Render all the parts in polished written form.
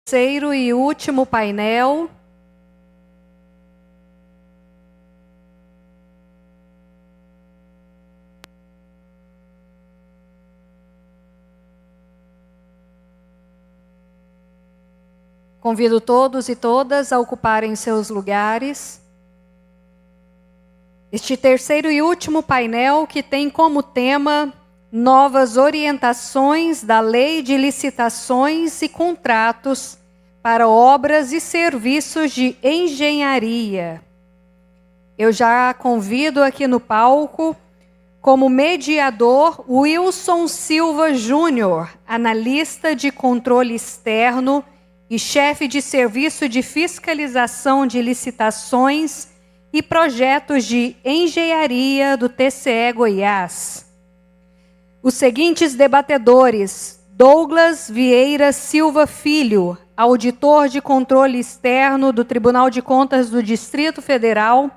Terceiro e último painel. Convido todos e todas a ocuparem seus lugares. Este terceiro e último painel, que tem como tema novas orientações da Lei de Licitações e Contratos para obras e serviços de engenharia. Eu já convido aqui no palco, como mediador, Wilson Silva Júnior, analista de controle externo e chefe de serviço de fiscalização de licitações e projetos de engenharia do TCE Goiás. Os seguintes debatedores: Douglas Vieira Silva Filho, auditor de controle externo do Tribunal de Contas do Distrito Federal,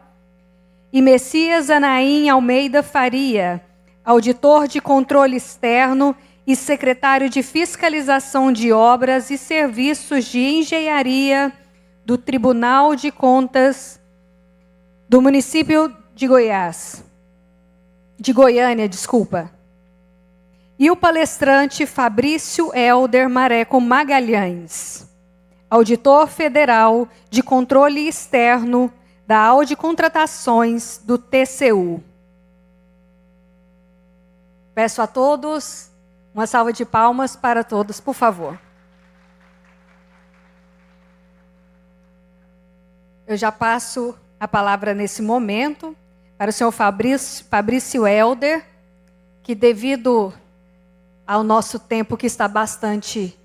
e Messias Anaim Almeida Faria, auditor de controle externo e secretário de fiscalização de obras e serviços de engenharia do Tribunal de Contas do município de Goiânia. E o palestrante Fabrício Helder Mareco Magalhães, auditor federal de controle externo da Audi Contratações do TCU. Peço a todos uma salva de palmas para todos, por favor. Eu já passo a palavra nesse momento para o senhor Fabrício Helder, que devido ao nosso tempo que está bastante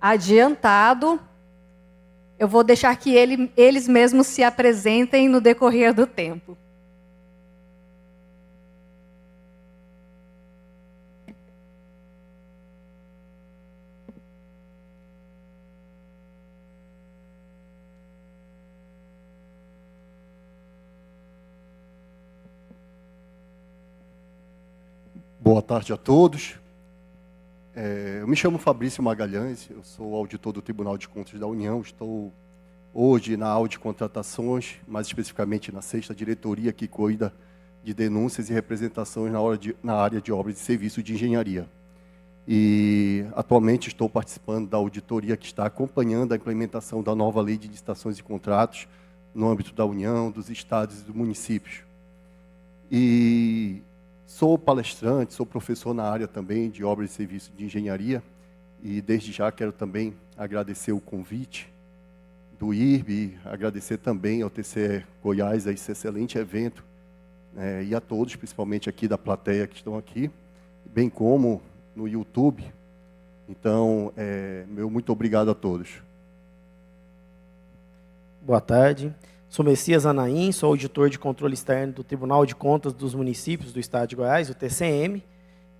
adiantado, eu vou deixar que eles mesmos se apresentem no decorrer do tempo. Boa tarde a todos. Eu me chamo Fabrício Magalhães, eu sou auditor do Tribunal de Contas da União, estou hoje na Audi Contratações, mais especificamente na 6ª diretoria que cuida de denúncias e representações na área de obras e serviços de engenharia. E atualmente estou participando da auditoria que está acompanhando a implementação da nova Lei de Licitações e Contratos no âmbito da União, dos estados e dos municípios. E sou palestrante, sou professor na área também de obras e serviços de engenharia, e desde já quero também agradecer o convite do IRB, agradecer também ao TCE Goiás a esse excelente evento, e a todos, principalmente aqui da plateia que estão aqui, bem como no YouTube. Então, meu muito obrigado a todos. Boa tarde. Sou Messias Anaim, sou auditor de controle externo do Tribunal de Contas dos Municípios do Estado de Goiás, o TCM,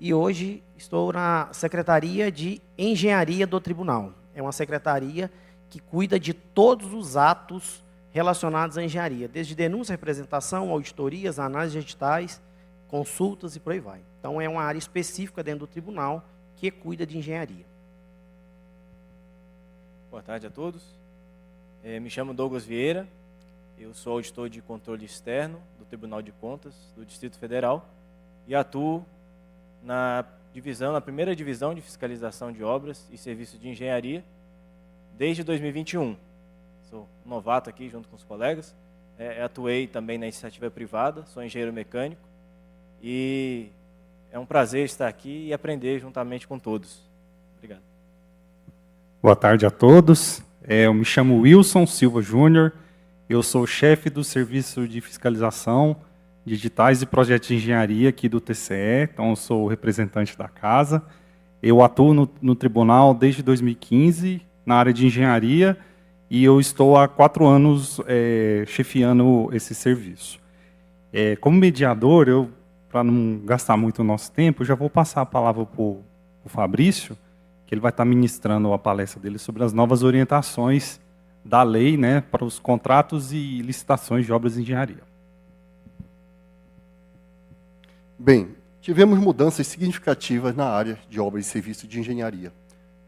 e hoje estou na Secretaria de Engenharia do Tribunal. É uma secretaria que cuida de todos os atos relacionados à engenharia, desde denúncia, representação, auditorias, análises de editais, consultas e por aí vai. Então, é uma área específica dentro do tribunal que cuida de engenharia. Boa tarde a todos. Me chamo Douglas Vieira. Eu sou auditor de controle externo do Tribunal de Contas do Distrito Federal e atuo na primeira divisão de fiscalização de obras e serviços de engenharia desde 2021. Sou novato aqui junto com os colegas. Atuei também na iniciativa privada, sou engenheiro mecânico e é um prazer estar aqui e aprender juntamente com todos. Obrigado. Boa tarde a todos. Eu me chamo Wilson Silva Júnior. Eu sou chefe do Serviço de Fiscalização, Digitais e Projetos de Engenharia aqui do TCE, então eu sou o representante da casa. Eu atuo no tribunal desde 2015, na área de engenharia, e eu estou há 4 anos chefiando esse serviço. Como mediador, para não gastar muito o nosso tempo, eu já vou passar a palavra para o Fabrício, que ele vai estar ministrando a palestra dele sobre as novas orientações da lei, para os contratos e licitações de obras de engenharia. Bem, tivemos mudanças significativas na área de obras e serviços de engenharia.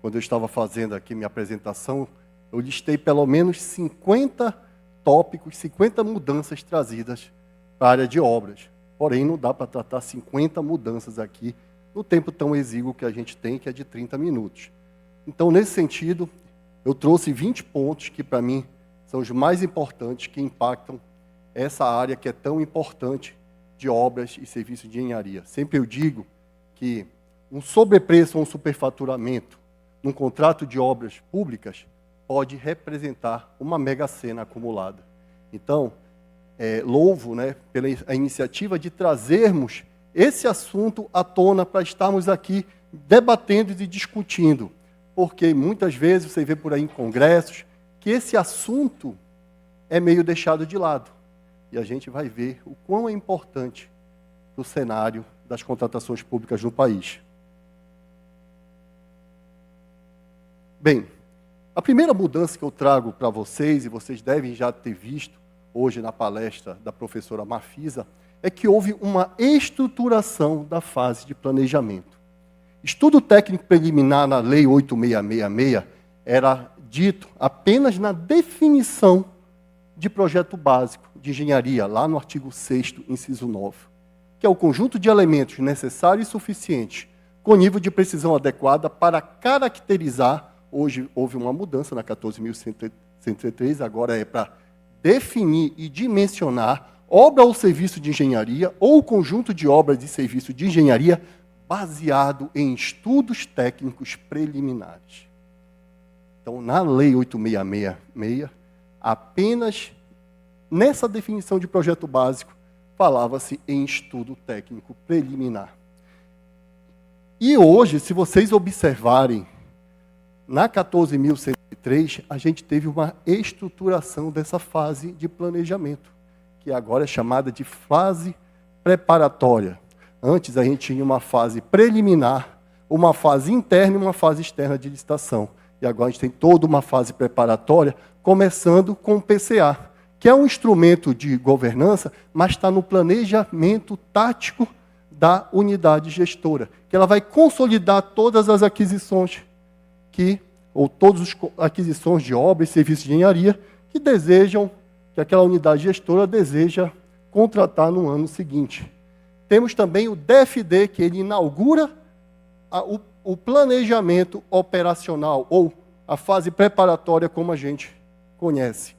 Quando eu estava fazendo aqui minha apresentação, eu listei pelo menos 50 tópicos, 50 mudanças trazidas para a área de obras. Porém, não dá para tratar 50 mudanças aqui no tempo tão exíguo que a gente tem, que é de 30 minutos. Então, nesse sentido, eu trouxe 20 pontos que, para mim, são os mais importantes, que impactam essa área que é tão importante de obras e serviços de engenharia. Sempre eu digo que um sobrepreço ou um superfaturamento num contrato de obras públicas pode representar uma mega-sena acumulada. Então, louvo, né, pela iniciativa de trazermos esse assunto à tona para estarmos aqui debatendo e discutindo, porque muitas vezes você vê por aí em congressos que esse assunto é meio deixado de lado. E a gente vai ver o quão é importante para o cenário das contratações públicas no país. Bem, a primeira mudança que eu trago para vocês, e vocês devem já ter visto hoje na palestra da professora Marfisa, é que houve uma estruturação da fase de planejamento. Estudo técnico preliminar na Lei 8666 era dito apenas na definição de projeto básico de engenharia, lá no artigo 6º, inciso 9, que é o conjunto de elementos necessários e suficientes, com nível de precisão adequada para caracterizar. Hoje houve uma mudança na 14.103, agora é para definir e dimensionar obra ou serviço de engenharia ou conjunto de obras e serviços de engenharia baseado em estudos técnicos preliminares. Então, na Lei 8666, apenas nessa definição de projeto básico, falava-se em estudo técnico preliminar. E hoje, se vocês observarem, na 14.103, a gente teve uma estruturação dessa fase de planejamento, que agora é chamada de fase preparatória. Antes a gente tinha uma fase preliminar, uma fase interna e uma fase externa de licitação. E agora a gente tem toda uma fase preparatória, começando com o PCA, que é um instrumento de governança, mas está no planejamento tático da unidade gestora, que ela vai consolidar todas as aquisições ou todas as aquisições de obras e serviços de engenharia que aquela unidade gestora deseja contratar no ano seguinte. Temos também o DFD, que ele inaugura o planejamento operacional, ou a fase preparatória, como a gente conhece.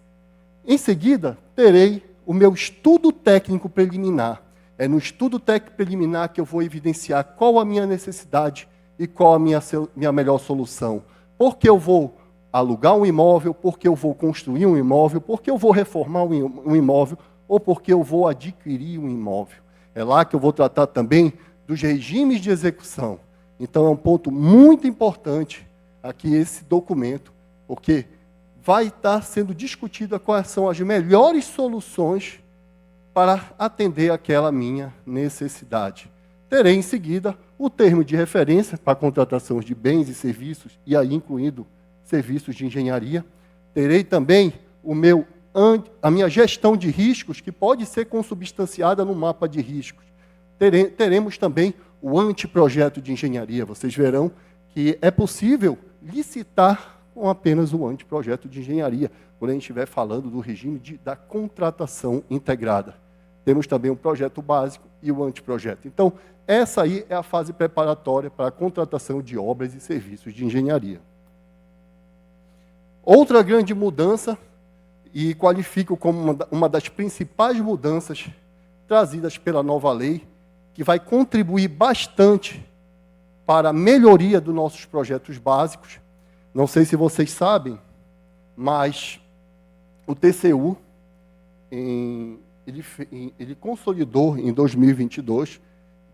Em seguida, terei o meu estudo técnico preliminar. É no estudo técnico preliminar que eu vou evidenciar qual a minha necessidade e qual a minha melhor solução. Por que eu vou alugar um imóvel, por que eu vou construir um imóvel, por que eu vou reformar um imóvel, ou por que eu vou adquirir um imóvel. É lá que eu vou tratar também dos regimes de execução. Então, é um ponto muito importante aqui esse documento, porque vai estar sendo discutida quais são as melhores soluções para atender aquela minha necessidade. Terei, em seguida, o termo de referência para a contratação de bens e serviços, e aí incluindo serviços de engenharia. Terei também a minha gestão de riscos, que pode ser consubstanciada no mapa de riscos. Teremos também o anteprojeto de engenharia. Vocês verão que é possível licitar com apenas o anteprojeto de engenharia, quando a gente estiver falando do regime da contratação integrada. Temos também o projeto básico e o anteprojeto. Então, essa aí é a fase preparatória para a contratação de obras e serviços de engenharia. Outra grande mudança, e qualifico como uma das principais mudanças trazidas pela nova lei, que vai contribuir bastante para a melhoria dos nossos projetos básicos. Não sei se vocês sabem, mas o TCU, ele consolidou em 2022,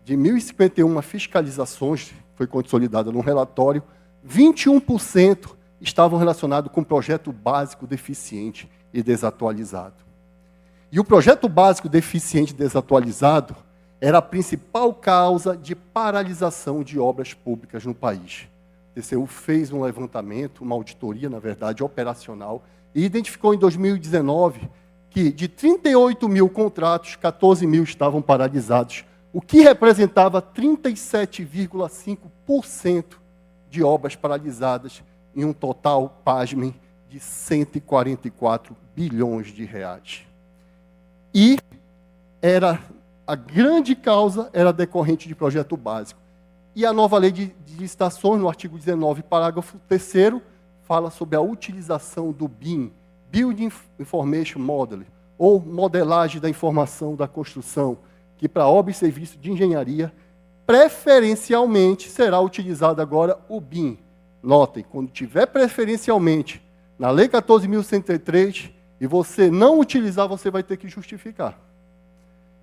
de 1.051 fiscalizações, foi consolidada num relatório, 21% estavam relacionados com projeto básico deficiente e desatualizado. E o projeto básico deficiente e desatualizado era a principal causa de paralisação de obras públicas no país. O TCU fez um levantamento, uma auditoria, na verdade, operacional, e identificou em 2019 que de 38 mil contratos, 14 mil estavam paralisados, o que representava 37,5% de obras paralisadas, em um total, pasmem, de 144 bilhões de reais. E a grande causa era decorrente de projeto básico. E a nova lei de licitações, no artigo 19, parágrafo 3º, fala sobre a utilização do BIM, Building Information Modeling, ou modelagem da informação da construção, que para obra e serviço de engenharia, preferencialmente será utilizado agora o BIM. Notem, quando tiver preferencialmente na Lei 14.103 e você não utilizar, você vai ter que justificar.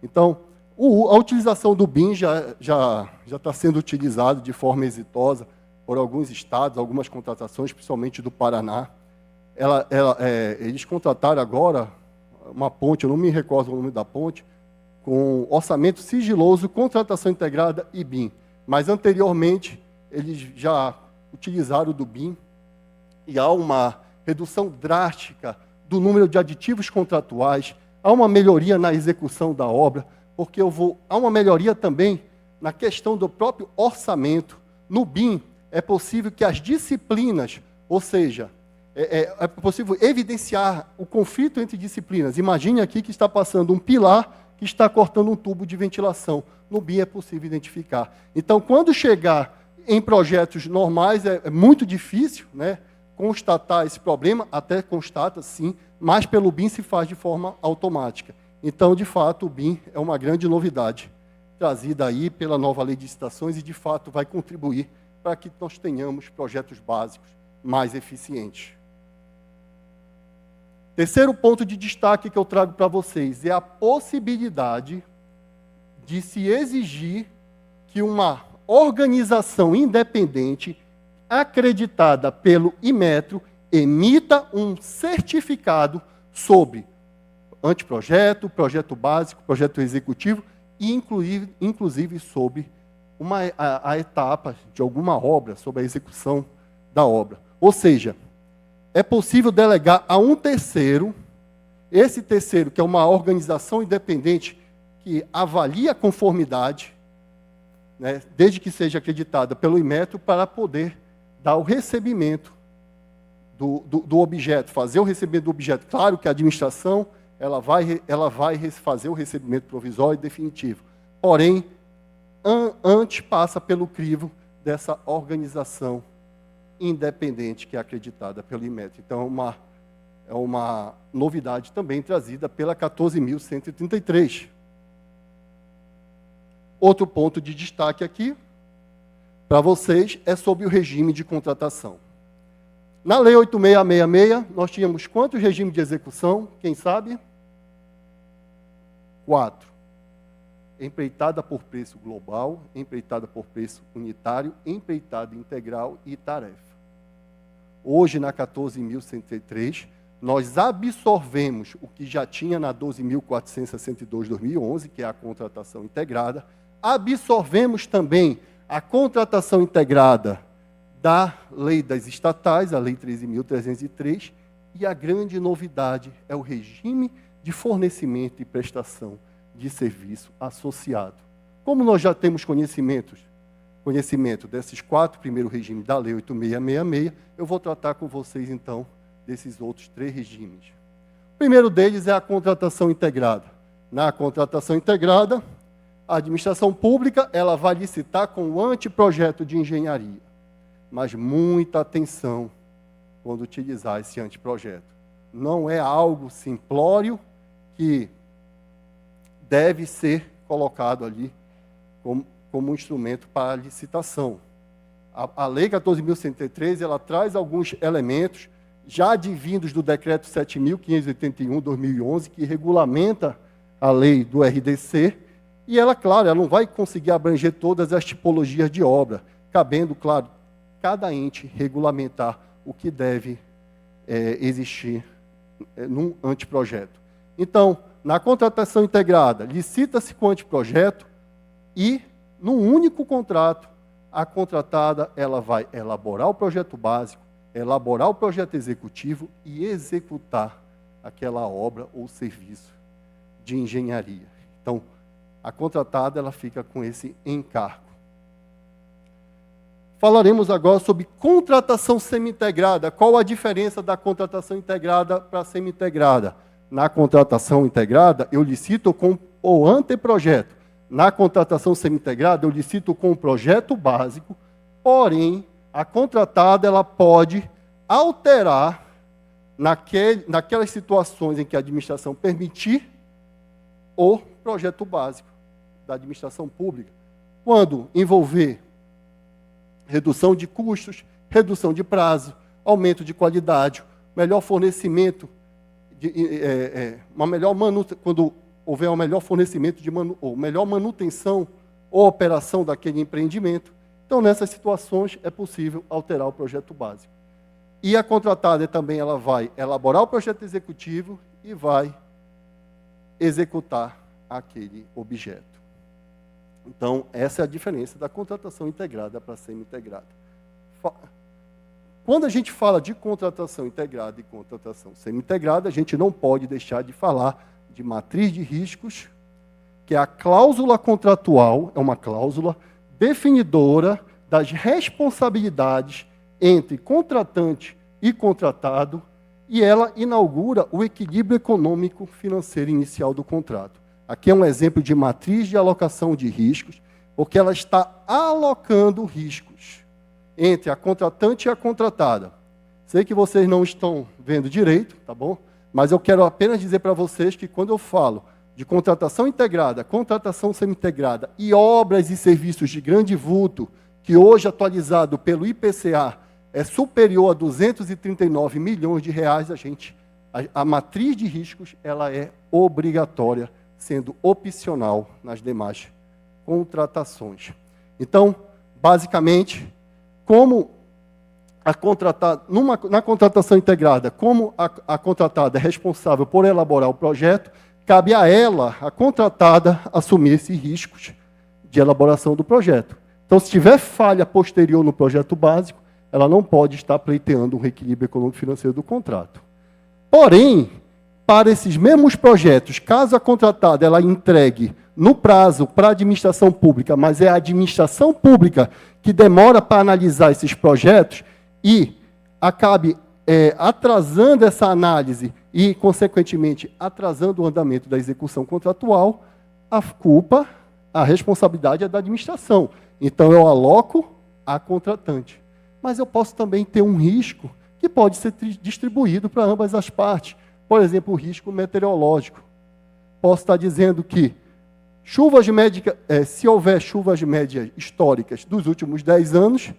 Então, a utilização do BIM já está sendo utilizado de forma exitosa por alguns estados, algumas contratações, principalmente do Paraná. Eles contrataram agora uma ponte, eu não me recordo o nome da ponte, com orçamento sigiloso, contratação integrada e BIM. Mas, anteriormente, eles já utilizaram do BIM e há uma redução drástica do número de aditivos contratuais, há uma melhoria na execução da obra, porque há uma melhoria também na questão do próprio orçamento. No BIM, é possível que as disciplinas, ou seja, é possível evidenciar o conflito entre disciplinas. Imagine aqui que está passando um pilar que está cortando um tubo de ventilação. No BIM é possível identificar. Então, quando chegar em projetos normais, é muito difícil, né, constatar esse problema, até constata sim, mas pelo BIM se faz de forma automática. Então, de fato, o BIM é uma grande novidade trazida aí pela nova lei de licitações e, de fato, vai contribuir para que nós tenhamos projetos básicos mais eficientes. Terceiro ponto de destaque que eu trago para vocês é a possibilidade de se exigir que uma organização independente acreditada pelo Inmetro emita um certificado sobre anteprojeto, projeto básico, projeto executivo e inclusive sobre a etapa de alguma obra, sobre a execução da obra. Ou seja, é possível delegar a um terceiro, esse terceiro, que é uma organização independente que avalia a conformidade, né, desde que seja acreditada pelo Inmetro, para poder dar o recebimento do objeto, fazer o recebimento do objeto. Claro que a administração ela vai fazer o recebimento provisório e definitivo. Porém, antes passa pelo crivo dessa organização independente que é acreditada pelo Inmetro. Então, é uma novidade também trazida pela 14.133. Outro ponto de destaque aqui, para vocês, é sobre o regime de contratação. Na Lei 8666, nós tínhamos quantos regimes de execução? Quem sabe? 4. Empreitada por preço global, empreitada por preço unitário, empreitada integral e tarefa. Hoje, na 14.103, nós absorvemos o que já tinha na 12.462/2011, que é a contratação integrada, absorvemos também a contratação integrada da Lei das Estatais, a Lei 13.303, e a grande novidade é o regime de fornecimento e prestação de serviço associado. Como nós já temos conhecimento desses 4 primeiros regimes da Lei 8666, eu vou tratar com vocês, então, desses outros 3 regimes. O primeiro deles é a contratação integrada. Na contratação integrada, a administração pública ela vai licitar com o anteprojeto de engenharia. Mas muita atenção quando utilizar esse anteprojeto. Não é algo simplório que deve ser colocado ali como um instrumento para a licitação. A Lei 14.103, ela traz alguns elementos já advindos do Decreto 7.581/2011, que regulamenta a lei do RDC, e ela, claro, ela não vai conseguir abranger todas as tipologias de obra, cabendo, claro, cada ente regulamentar o que deve existir num anteprojeto. Então, na contratação integrada, licita-se com o anteprojeto e, num único contrato, a contratada ela vai elaborar o projeto básico, elaborar o projeto executivo e executar aquela obra ou serviço de engenharia. Então, a contratada ela fica com esse encargo. falaremos agora sobre contratação semi-integrada. Qual a diferença da contratação integrada para a semi-integrada? Na contratação integrada, eu licito com o anteprojeto. Na contratação semi-integrada, eu licito com o projeto básico, porém, a contratada ela pode alterar naquelas situações em que a administração permitir o projeto básico da administração pública. Quando envolver redução de custos, redução de prazo, aumento de qualidade, melhor fornecimento, quando houver um melhor fornecimento, ou melhor manutenção ou operação daquele empreendimento. Então, nessas situações, é possível alterar o projeto básico. E a contratada também ela vai elaborar o projeto executivo e vai executar aquele objeto. Então, essa é a diferença da contratação integrada para a semi-integrada. Quando a gente fala de contratação integrada e contratação semi-integrada, a gente não pode deixar de falar de matriz de riscos, que é a cláusula contratual, é uma cláusula definidora das responsabilidades entre contratante e contratado, e ela inaugura o equilíbrio econômico-financeiro inicial do contrato. Aqui é um exemplo de matriz de alocação de riscos, porque ela está alocando riscos entre a contratante e a contratada. Sei que vocês não estão vendo direito, tá bom? Mas eu quero apenas dizer para vocês que quando eu falo de contratação integrada, contratação semi-integrada e obras e serviços de grande vulto, que hoje, atualizado pelo IPCA, é superior a 239 milhões de reais, a matriz de riscos ela é obrigatória, sendo opcional nas demais contratações. Então, basicamente, como na contratação integrada, como a contratada é responsável por elaborar o projeto, cabe a ela, a contratada, assumir esses riscos de elaboração do projeto. Então, se tiver falha posterior no projeto básico, ela não pode estar pleiteando um reequilíbrio econômico-financeiro do contrato. Porém, para esses mesmos projetos, caso a contratada ela entregue no prazo para a administração pública, mas é a administração pública que demora para analisar esses projetos e acabe atrasando essa análise e, consequentemente, atrasando o andamento da execução contratual, a responsabilidade é da administração. Então, eu aloco a contratante. Mas eu posso também ter um risco que pode ser distribuído para ambas as partes. Por exemplo, o risco meteorológico. Posso estar dizendo que se houver chuvas médias históricas dos últimos 10 anos,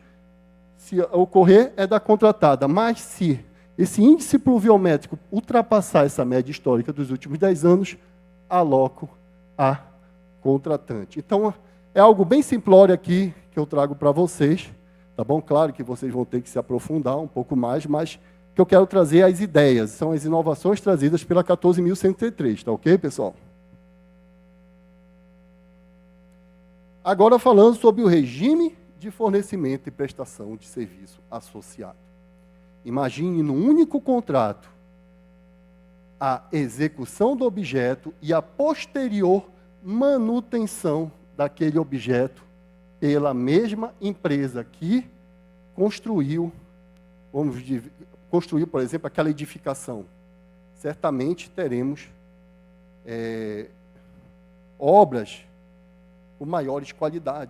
se ocorrer, é da contratada. Mas se esse índice pluviométrico ultrapassar essa média histórica dos últimos 10 anos, aloco a contratante. Então, é algo bem simplório aqui que eu trago para vocês. Tá bom? Claro que vocês vão ter que se aprofundar um pouco mais, mas que eu quero trazer as ideias, são as inovações trazidas pela 14.103, tá ok, pessoal? Agora falando sobre o regime de fornecimento e prestação de serviço associado. Imagine num único contrato a execução do objeto e a posterior manutenção daquele objeto pela mesma empresa que construiu, por exemplo, aquela edificação. Certamente teremos obras com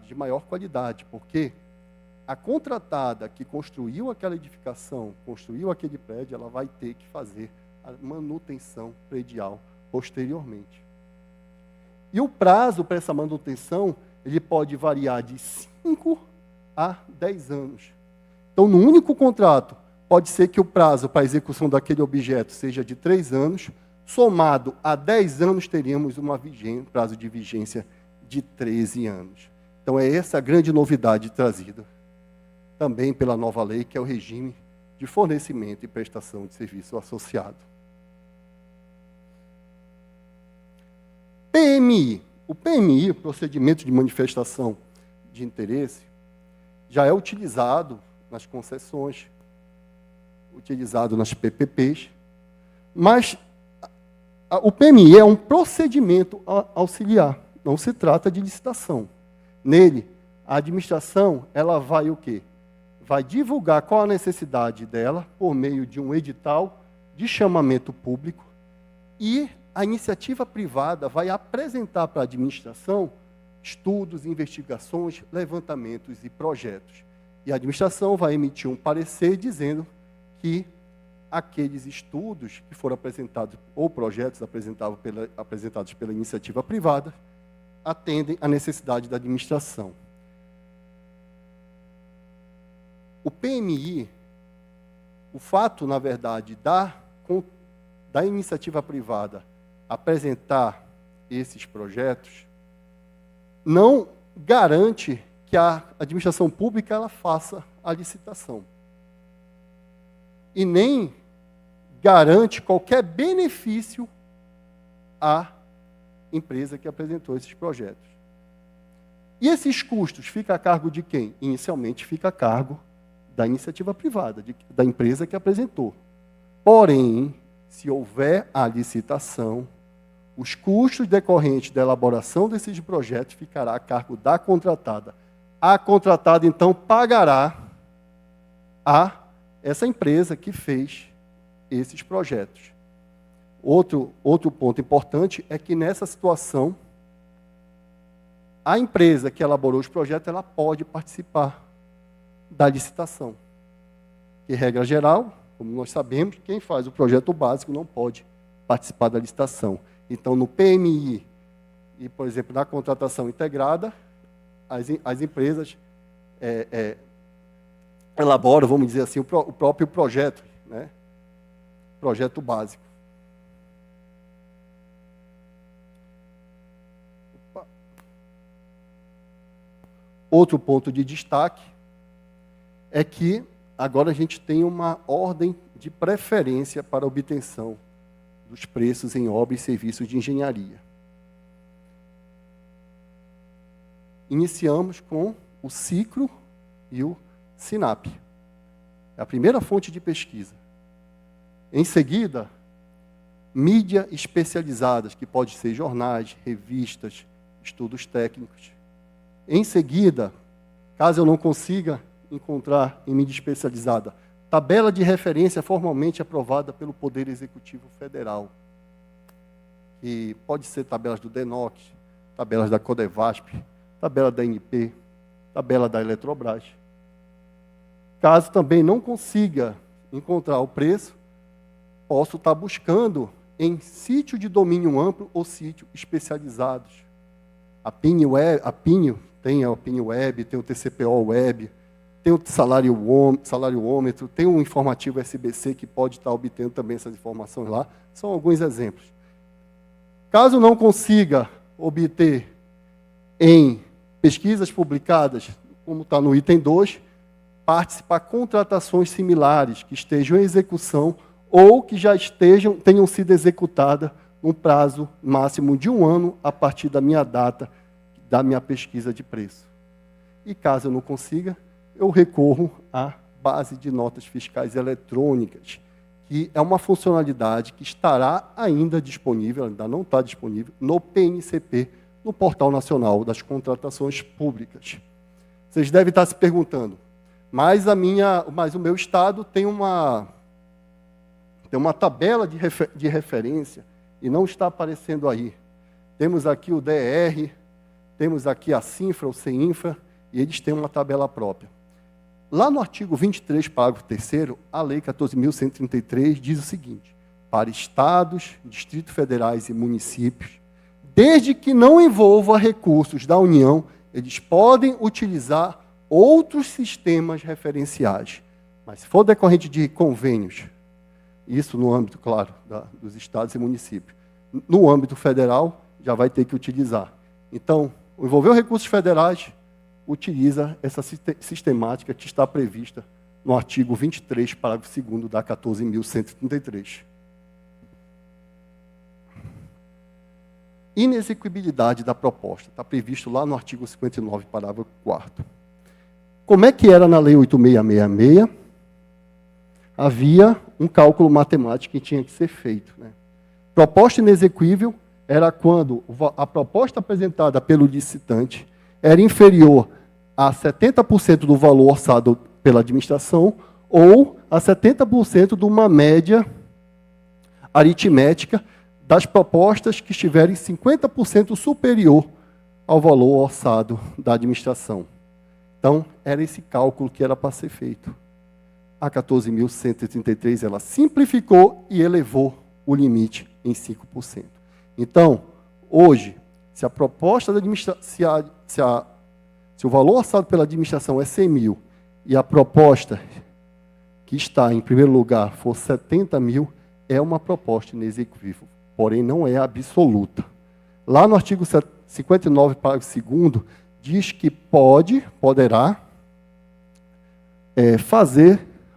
de maior qualidade, porque a contratada que construiu aquela edificação, construiu aquele prédio, ela vai ter que fazer a manutenção predial posteriormente. E o prazo para essa manutenção, ele pode variar de 5 a 10 anos. Então, no único contrato, pode ser que o prazo para a execução daquele objeto seja de 3 anos, somado a 10 anos, teríamos um prazo de vigência de 13 anos. Então, é essa a grande novidade trazida também pela nova lei, que é o regime de fornecimento e prestação de serviço associado. PMI. O PMI, o procedimento de manifestação de interesse, já é utilizado nas concessões, utilizado nas PPPs, mas o PMI é um procedimento auxiliar, não se trata de licitação. Nele, a administração ela vai o quê? vai divulgar qual a necessidade dela por meio de um edital de chamamento público e a iniciativa privada vai apresentar para a administração estudos, investigações, levantamentos e projetos. E a administração vai emitir um parecer dizendo que aqueles estudos que foram apresentados ou projetos apresentados pela iniciativa privada atendem à necessidade da administração. O PMI, o fato, na verdade, da iniciativa privada apresentar esses projetos, não garante que a administração pública ela faça a licitação. E nem garante qualquer benefício à empresa que apresentou esses projetos. E esses custos ficam a cargo de quem? Inicialmente fica a cargo da iniciativa privada, da empresa que apresentou. Porém, se houver a licitação, os custos decorrentes da elaboração desses projetos ficará a cargo da contratada. A contratada, então, pagará a essa empresa que fez esses projetos. Outro ponto importante é que, nessa situação, a empresa que elaborou os projetos ela pode participar da licitação. E, regra geral, como nós sabemos, quem faz o projeto básico não pode participar da licitação. Então, no PMI e, por exemplo, na contratação integrada, as empresas elaboram, vamos dizer assim, o próprio projeto, né? Projeto básico. Outro ponto de destaque é que agora a gente tem uma ordem de preferência para a obtenção dos preços em obras e serviços de engenharia. Iniciamos com o Cicro e o SINAP. É a primeira fonte de pesquisa. Em seguida, mídia especializadas, que pode ser jornais, revistas, estudos técnicos. Em seguida, caso eu não consiga encontrar em mídia especializada, tabela de referência formalmente aprovada pelo Poder Executivo Federal, que pode ser tabelas do DENOC, tabelas da Codevasp, tabela da ANP, tabela da Eletrobras. Caso também não consiga encontrar o preço, posso estar buscando em sítio de domínio amplo ou sítio especializados. A Pinho tem a Pinho Web, tem o TCPO Web, tem o salariômetro, tem um informativo SBC que pode estar obtendo também essas informações lá. São alguns exemplos. Caso não consiga obter em pesquisas publicadas, como está no item 2, participar de contratações similares que estejam em execução ou que já tenham sido executadas num prazo máximo de 1 ano a partir da minha data da minha pesquisa de preço. E caso eu não consiga, eu recorro à base de notas fiscais eletrônicas, que é uma funcionalidade que estará ainda disponível, ainda não está disponível, no PNCP, no Portal Nacional das Contratações Públicas. Vocês devem estar se perguntando, mas o meu estado tem uma tabela de referência e não está aparecendo aí. Temos aqui o DR, temos aqui a CINFRA, o CEINFRA, e eles têm uma tabela própria. Lá no artigo 23, parágrafo 3º, a Lei 14.133 diz o seguinte: para estados, distritos federais e municípios, desde que não envolva recursos da União, eles podem utilizar outros sistemas referenciais. Mas se for decorrente de convênios, isso no âmbito, claro, dos estados e municípios, no âmbito federal, já vai ter que utilizar. Então, envolveu recursos federais, utiliza essa sistemática que está prevista no artigo 23, parágrafo 2º da 14.133. Inexequibilidade da proposta. Está previsto lá no artigo 59, parágrafo 4º. Como é que era na Lei 8666? Havia um cálculo matemático que tinha que ser feito, né? Proposta inexequível era quando a proposta apresentada pelo licitante era inferior a 70% do valor orçado pela administração, ou a 70% de uma média aritmética das propostas que estiverem 50% superior ao valor orçado da administração. Então, era esse cálculo que era para ser feito. A 14.133, ela simplificou e elevou o limite em 5%. Então, hoje, se a proposta da administração, se o valor orçado pela administração é 100 mil e a proposta que está em primeiro lugar for 70 mil, é uma proposta inexequível, porém não é absoluta. Lá no artigo 59, parágrafo 2º, diz que poderá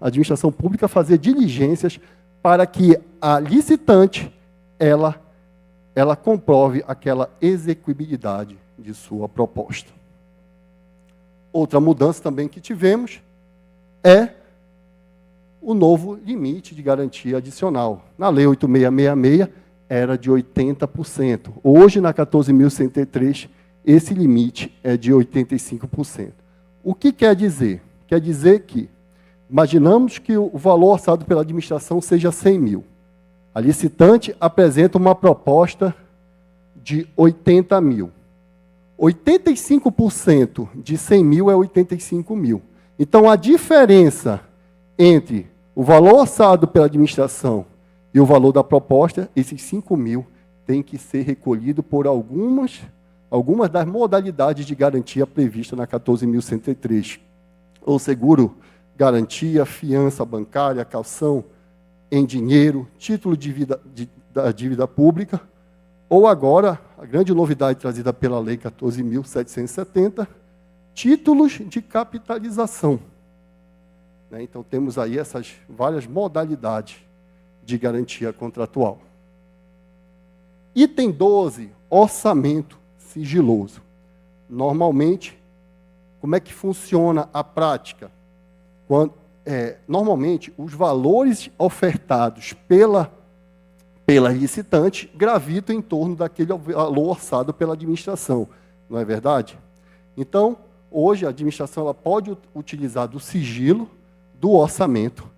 a administração pública fazer diligências para que a licitante ela comprove aquela execuibilidade de sua proposta. Outra mudança também que tivemos é o novo limite de garantia adicional. Na Lei 8666 era de 80%. Hoje, na 14.103, esse limite é de 85%. O que quer dizer? Quer dizer que, imaginamos que o valor orçado pela administração seja 100 mil. A licitante apresenta uma proposta de 80 mil. 85% de 100 mil é 85 mil. Então, a diferença entre o valor orçado pela administração e o valor da proposta, esses 5 mil, tem que ser recolhido por algumas das modalidades de garantia prevista na 14.103. Ou seguro, garantia, fiança bancária, calção em dinheiro, título da dívida pública, ou agora, a grande novidade trazida pela Lei 14.770, títulos de capitalização. Então, temos aí essas várias modalidades de garantia contratual. Item 12, orçamento sigiloso. Normalmente, como é que funciona a prática? Normalmente, os valores ofertados pela licitante gravitam em torno daquele valor orçado pela administração, não é verdade? Então, hoje a administração ela pode utilizar do sigilo do orçamento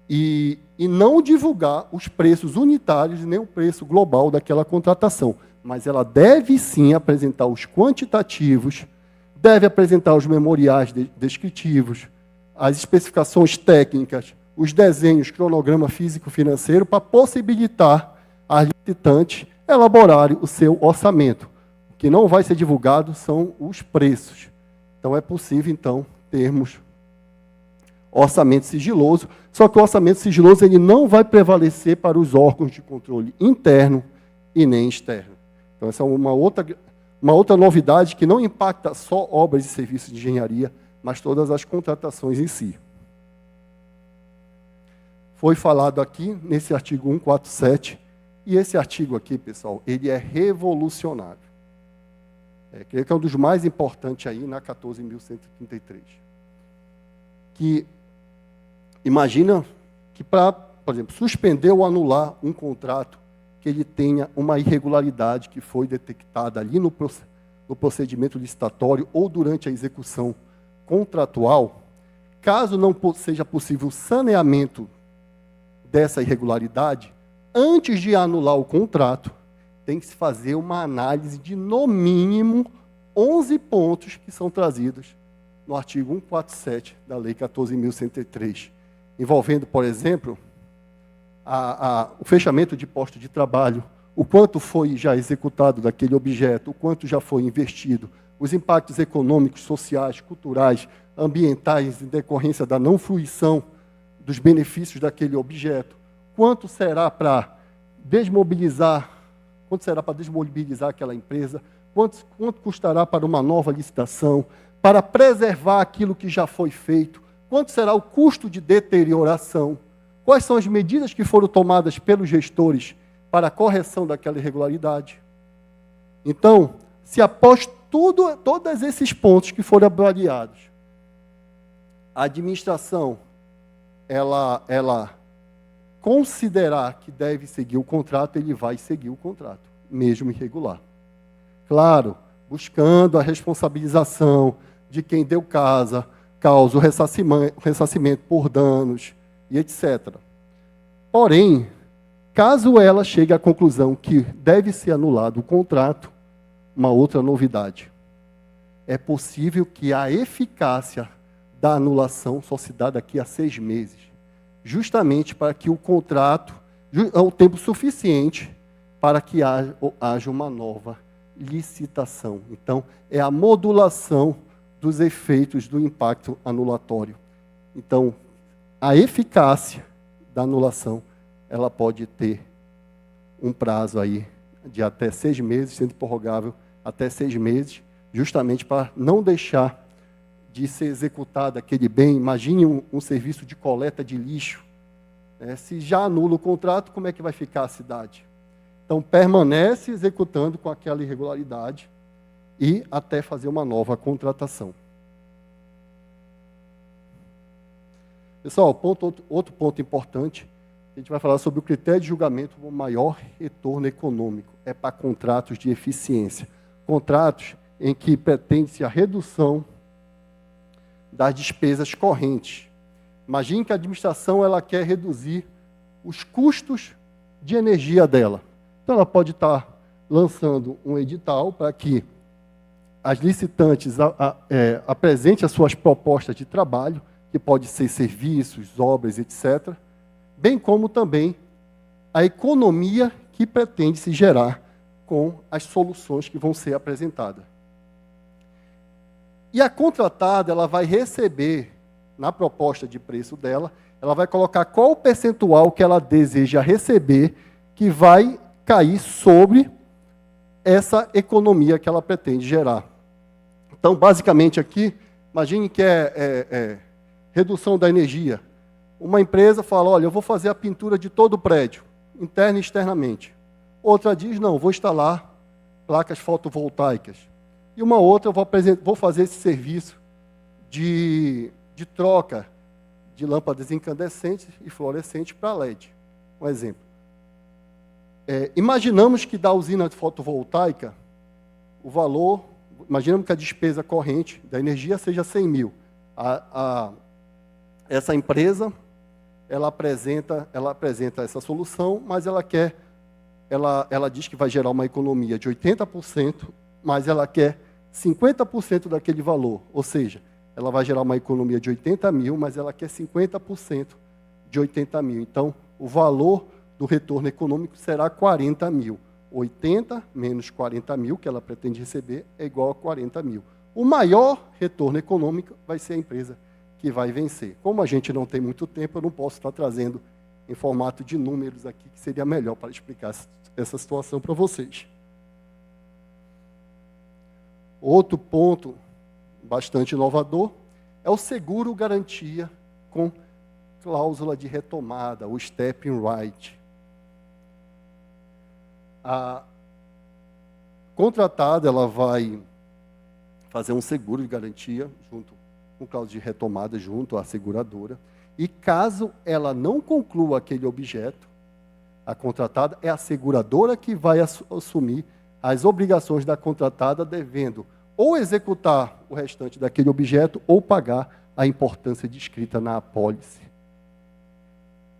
e não divulgar os preços unitários nem o preço global daquela contratação, mas ela deve sim apresentar os quantitativos, deve apresentar os memoriais descritivos, as especificações técnicas, os desenhos, cronograma físico-financeiro, para possibilitar às licitantes elaborarem o seu orçamento. O que não vai ser divulgado são os preços. Então, é possível, então, termos orçamento sigiloso, só que o orçamento sigiloso ele não vai prevalecer para os órgãos de controle interno e nem externo. Então, essa é uma outra novidade que não impacta só obras e serviços de engenharia, mas todas as contratações em si. Foi falado aqui nesse artigo 147, e esse artigo aqui, pessoal, ele é revolucionário. Creio que é um dos mais importantes aí na 14.133. Que imagina que para, por exemplo, suspender ou anular um contrato que ele tenha uma irregularidade que foi detectada ali no procedimento licitatório ou durante a execução contratual, caso não seja possível o saneamento dessa irregularidade, antes de anular o contrato, tem que se fazer uma análise de, no mínimo, 11 pontos que são trazidos no artigo 147 da Lei 14.103, envolvendo, por exemplo, o fechamento de posto de trabalho, o quanto foi já executado daquele objeto, o quanto já foi investido, os impactos econômicos, sociais, culturais, ambientais em decorrência da não fruição dos benefícios daquele objeto, quanto será para desmobilizar aquela empresa, quanto custará para uma nova licitação, para preservar aquilo que já foi feito, quanto será o custo de deterioração, quais são as medidas que foram tomadas pelos gestores para a correção daquela irregularidade. Então, se após todos esses pontos que foram avaliados, a administração ela considerar que deve seguir o contrato, ele vai seguir o contrato, mesmo irregular. Claro, buscando a responsabilização de quem deu casa, causa o ressarcimento por danos e etc. Porém, caso ela chegue à conclusão que deve ser anulado o contrato, uma outra novidade. É possível que a eficácia da anulação só se dá daqui a 6 meses, justamente para que o contrato é o tempo suficiente para que haja uma nova licitação. Então, é a modulação dos efeitos do impacto anulatório. Então, a eficácia da anulação, ela pode ter um prazo aí de até 6 meses, sendo prorrogável até 6 meses, justamente para não deixar de ser executado aquele bem. Imagine um serviço de coleta de lixo. Se já anula o contrato, como é que vai ficar a cidade? Então, permanece executando com aquela irregularidade e até fazer uma nova contratação. Pessoal, outro ponto importante, a gente vai falar sobre o critério de julgamento do maior retorno econômico. É para contratos de eficiência. Contratos em que pretende-se a redução das despesas correntes. Imagine que a administração ela quer reduzir os custos de energia dela. Então, ela pode estar lançando um edital para que as licitantes apresentem as suas propostas de trabalho, que pode ser serviços, obras, etc., bem como também a economia que pretende se gerar com as soluções que vão ser apresentadas. E a contratada ela vai receber, na proposta de preço dela, ela vai colocar qual o percentual que ela deseja receber, que vai cair sobre essa economia que ela pretende gerar. Então, basicamente aqui, imagine que redução da energia. Uma empresa fala, olha, eu vou fazer a pintura de todo o prédio, interna e externamente. Outra diz, não, vou instalar placas fotovoltaicas. E uma outra, vou fazer esse serviço de troca de lâmpadas incandescentes e fluorescentes para LED. Um exemplo. Imaginamos que da usina fotovoltaica, o valor, imaginamos que a despesa corrente da energia seja 100 mil. Essa empresa, ela apresenta essa solução, mas ela diz que vai gerar uma economia de 80%, mas ela quer 50% daquele valor. Ou seja, ela vai gerar uma economia de 80 mil, mas ela quer 50% de 80 mil. Então, o valor do retorno econômico será 40 mil. 80 menos 40 mil, que ela pretende receber, é igual a 40 mil. O maior retorno econômico vai ser a empresa que vai vencer. Como a gente não tem muito tempo, eu não posso estar trazendo em formato de números aqui, que seria melhor para explicar essa situação para vocês. Outro ponto bastante inovador é o seguro garantia com cláusula de retomada, o step in right. A contratada ela vai fazer um seguro de garantia junto com cláusula de retomada junto à seguradora, e caso ela não conclua aquele objeto, a contratada é a seguradora que vai assumir as obrigações da contratada, devendo ou executar o restante daquele objeto ou pagar a importância descrita na apólice.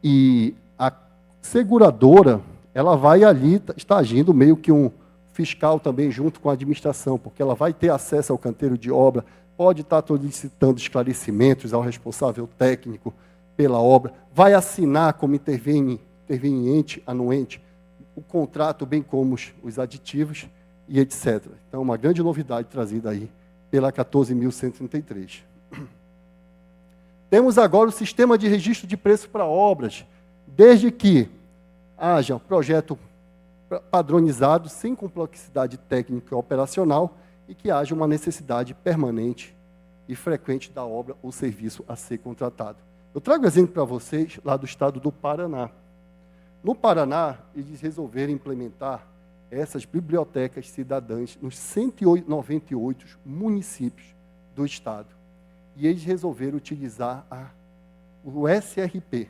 E a seguradora, ela vai ali, está agindo meio que um fiscal também junto com a administração, porque ela vai ter acesso ao canteiro de obra, pode estar solicitando esclarecimentos ao responsável técnico pela obra, vai assinar como interveniente, anuente, o contrato, bem como os aditivos e etc. Então, uma grande novidade trazida aí pela 14.133. Temos agora o sistema de registro de preço para obras, desde que haja um projeto padronizado, sem complexidade técnica e operacional, e que haja uma necessidade permanente e frequente da obra ou serviço a ser contratado. Eu trago exemplo para vocês lá do estado do Paraná. No Paraná, eles resolveram implementar essas bibliotecas cidadãs nos 198 municípios do estado. E eles resolveram utilizar o SRP.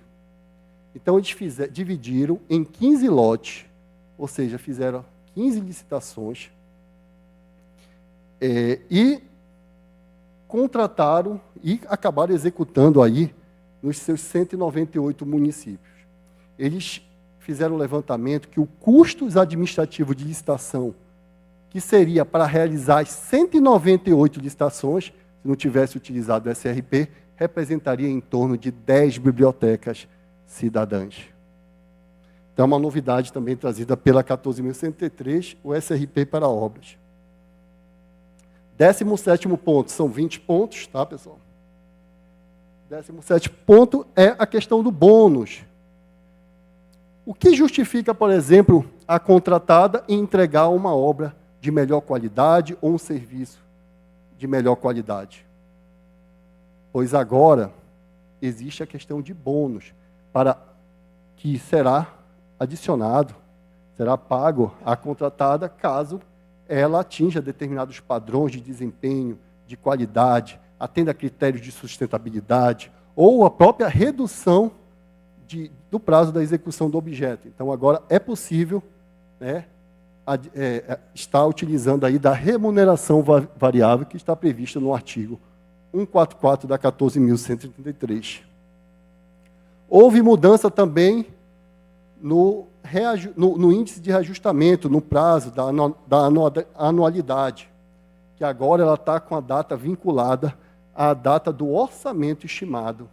Então, eles dividiram em 15 lotes, ou seja, fizeram 15 licitações, e contrataram e acabaram executando aí nos seus 198 municípios. Eles fizeram o levantamento que o custo administrativo de licitação, que seria para realizar as 198 licitações, se não tivesse utilizado o SRP, representaria em torno de 10 bibliotecas cidadãs. Então, é uma novidade também trazida pela 14.103, o SRP para obras. 17º ponto, são 20 pontos, tá, pessoal? 17º ponto é a questão do bônus. O que justifica, por exemplo, a contratada em entregar uma obra de melhor qualidade ou um serviço de melhor qualidade? Pois agora existe a questão de bônus, para que será adicionado, será pago à contratada caso ela atinja determinados padrões de desempenho, de qualidade, atenda a critérios de sustentabilidade, ou a própria redução do prazo da execução do objeto. Então, agora é possível, né, estar utilizando aí da remuneração variável que está prevista no artigo 144 da 14.133. Houve mudança também no índice de reajustamento, no prazo da anualidade, que agora ela está com a data vinculada à data do orçamento estimado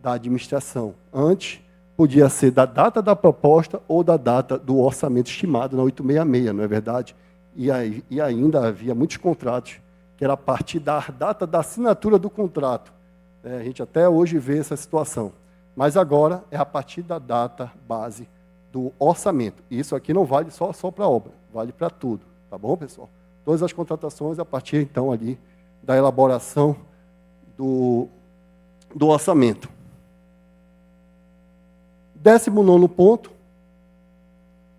da administração. Antes, podia ser da data da proposta ou da data do orçamento estimado na 866, não é verdade? E ainda havia muitos contratos que era a partir da data da assinatura do contrato. A gente até hoje vê essa situação. Mas agora é a partir da data base do orçamento. E isso aqui não vale só para a obra, vale para tudo. Tá bom, pessoal? Todas as contratações a partir, então, ali da elaboração do orçamento. 19º ponto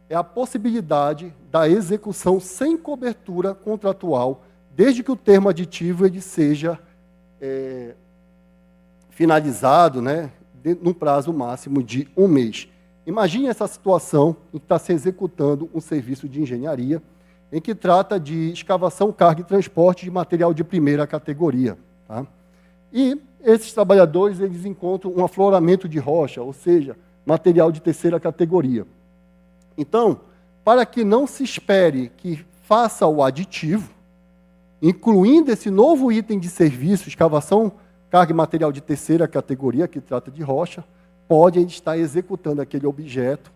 é a possibilidade da execução sem cobertura contratual, desde que o termo aditivo ele seja finalizado, né, num prazo máximo de 1 mês. Imagine essa situação em que está se executando um serviço de engenharia, em que trata de escavação, carga e transporte de material de primeira categoria. Tá? E esses trabalhadores eles encontram um afloramento de rocha, ou seja, material de terceira categoria. Então, para que não se espere que faça o aditivo, incluindo esse novo item de serviço, escavação, carga e material de terceira categoria, que trata de rocha, pode estar executando aquele objeto,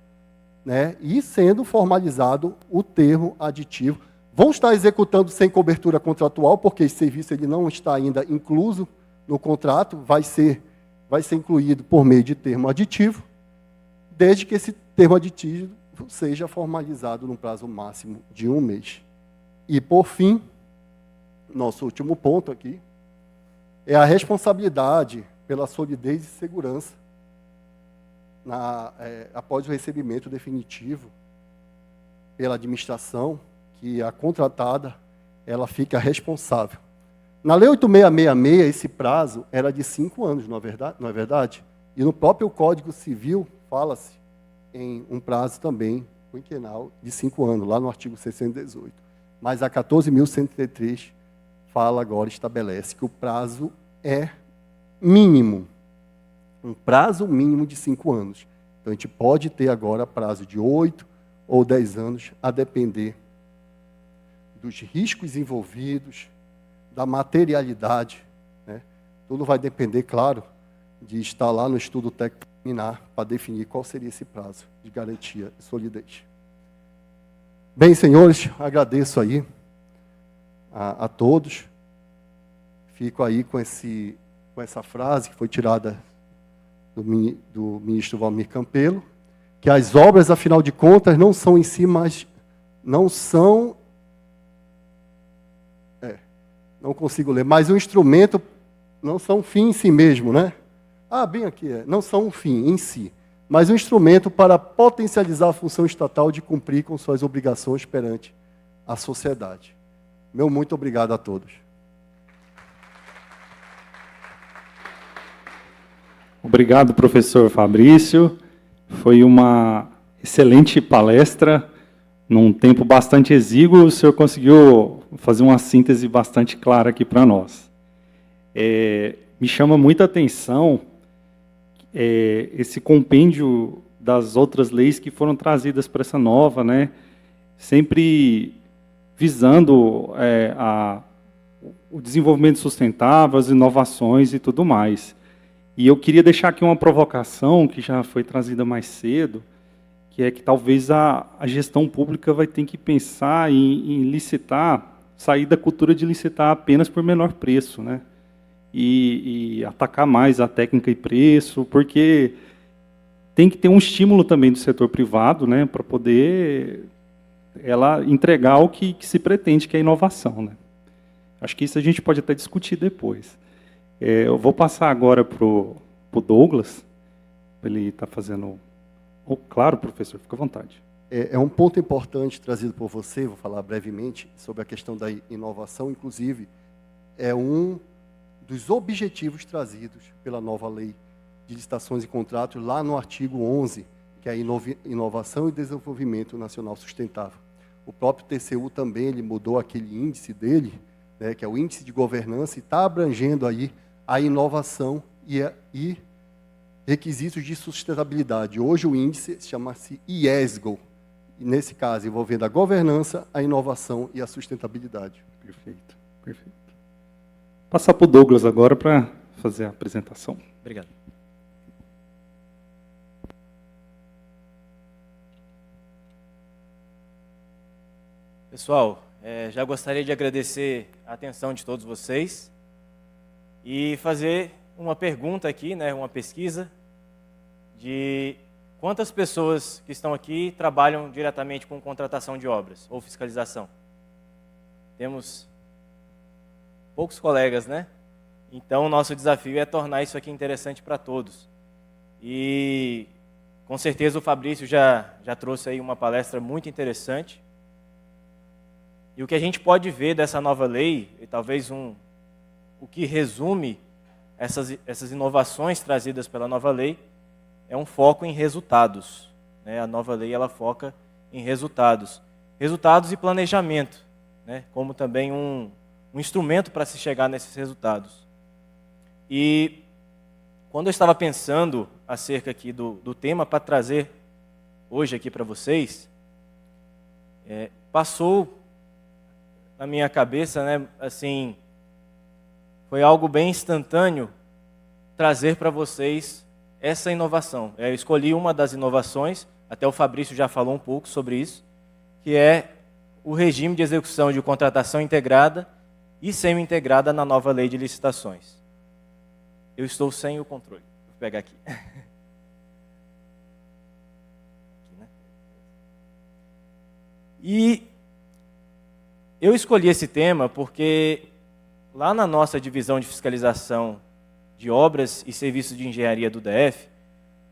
né, e sendo formalizado o termo aditivo. Vão estar executando sem cobertura contratual, porque esse serviço ele não está ainda incluso no contrato, vai ser incluído por meio de termo aditivo, desde que esse termo aditivo seja formalizado num prazo máximo de 1 mês. E, por fim, nosso último ponto aqui, é a responsabilidade pela solidez e segurança após o recebimento definitivo pela administração, que a contratada ela fica responsável. Na Lei 8666, esse prazo era de 5 anos, não é verdade? E no próprio Código Civil fala-se em um prazo também quinquenal de 5 anos, lá no artigo 618. Mas a 14.103 fala agora, estabelece que o prazo é mínimo, um prazo mínimo de 5 anos. Então, a gente pode ter agora prazo de 8 ou 10 anos, a depender dos riscos envolvidos, da materialidade. Né? Tudo vai depender, claro, de estar lá no estudo técnico preliminar para definir qual seria esse prazo de garantia e solidez. Bem, senhores, agradeço aí a todos. Fico aí com essa frase que foi tirada do ministro Valmir Campelo, que as obras, afinal de contas, não são em si, mas não são... não consigo ler, mas o instrumento não são um fim em si mesmo, né? Bem aqui, não são um fim em si, mas um instrumento para potencializar a função estatal de cumprir com suas obrigações perante a sociedade. Meu muito obrigado a todos. Obrigado, professor Fabrício. Foi uma excelente palestra. Num tempo bastante exíguo, o senhor conseguiu fazer uma síntese bastante clara aqui para nós. Me chama muita atenção esse compêndio das outras leis que foram trazidas para essa nova, né? Sempre visando o desenvolvimento sustentável, as inovações e tudo mais. E eu queria deixar aqui uma provocação que já foi trazida mais cedo, que é que talvez a gestão pública vai ter que pensar em licitar, sair da cultura de licitar apenas por menor preço, né? E atacar mais a técnica e preço, porque tem que ter um estímulo também do setor privado, né, para poder ela entregar o que se pretende, que é a inovação, né? Acho que isso a gente pode até discutir depois. Eu vou passar agora para o Douglas, ele está fazendo... Claro, professor, fica à vontade. É um ponto importante trazido por você, vou falar brevemente, sobre a questão da inovação, inclusive, é um dos objetivos trazidos pela nova lei de licitações e contratos, lá no artigo 11, que é a inovação e desenvolvimento nacional sustentável. O próprio TCU também ele mudou aquele índice dele, né, que é o índice de governança, e está abrangendo aí a inovação e requisitos de sustentabilidade. Hoje o índice chama-se IESGO, e nesse caso envolvendo a governança, a inovação e a sustentabilidade. Perfeito, perfeito. Passar para o Douglas agora para fazer a apresentação. Obrigado. Pessoal, já gostaria de agradecer a atenção de todos vocês e fazer uma pergunta aqui, né, uma pesquisa de quantas pessoas que estão aqui trabalham diretamente com contratação de obras ou fiscalização. Temos poucos colegas, né? Então, o nosso desafio é tornar isso aqui interessante para todos. E, com certeza, o Fabrício já trouxe aí uma palestra muito interessante. E o que a gente pode ver dessa nova lei, e talvez o que resume essas inovações trazidas pela nova lei, é um foco em resultados, né? A nova lei ela foca em resultados. Resultados e planejamento, né? Como também um instrumento para se chegar nesses resultados. E quando eu estava pensando acerca aqui do tema para trazer hoje aqui para vocês, passou na minha cabeça, né, assim, foi algo bem instantâneo trazer para vocês essa inovação. Eu escolhi uma das inovações, até o Fabrício já falou um pouco sobre isso, que é o regime de execução de contratação integrada e semi-integrada na nova lei de licitações. Eu estou sem o controle. Vou pegar aqui. E eu escolhi esse tema porque lá na nossa divisão de fiscalização de obras e serviços de engenharia do DF,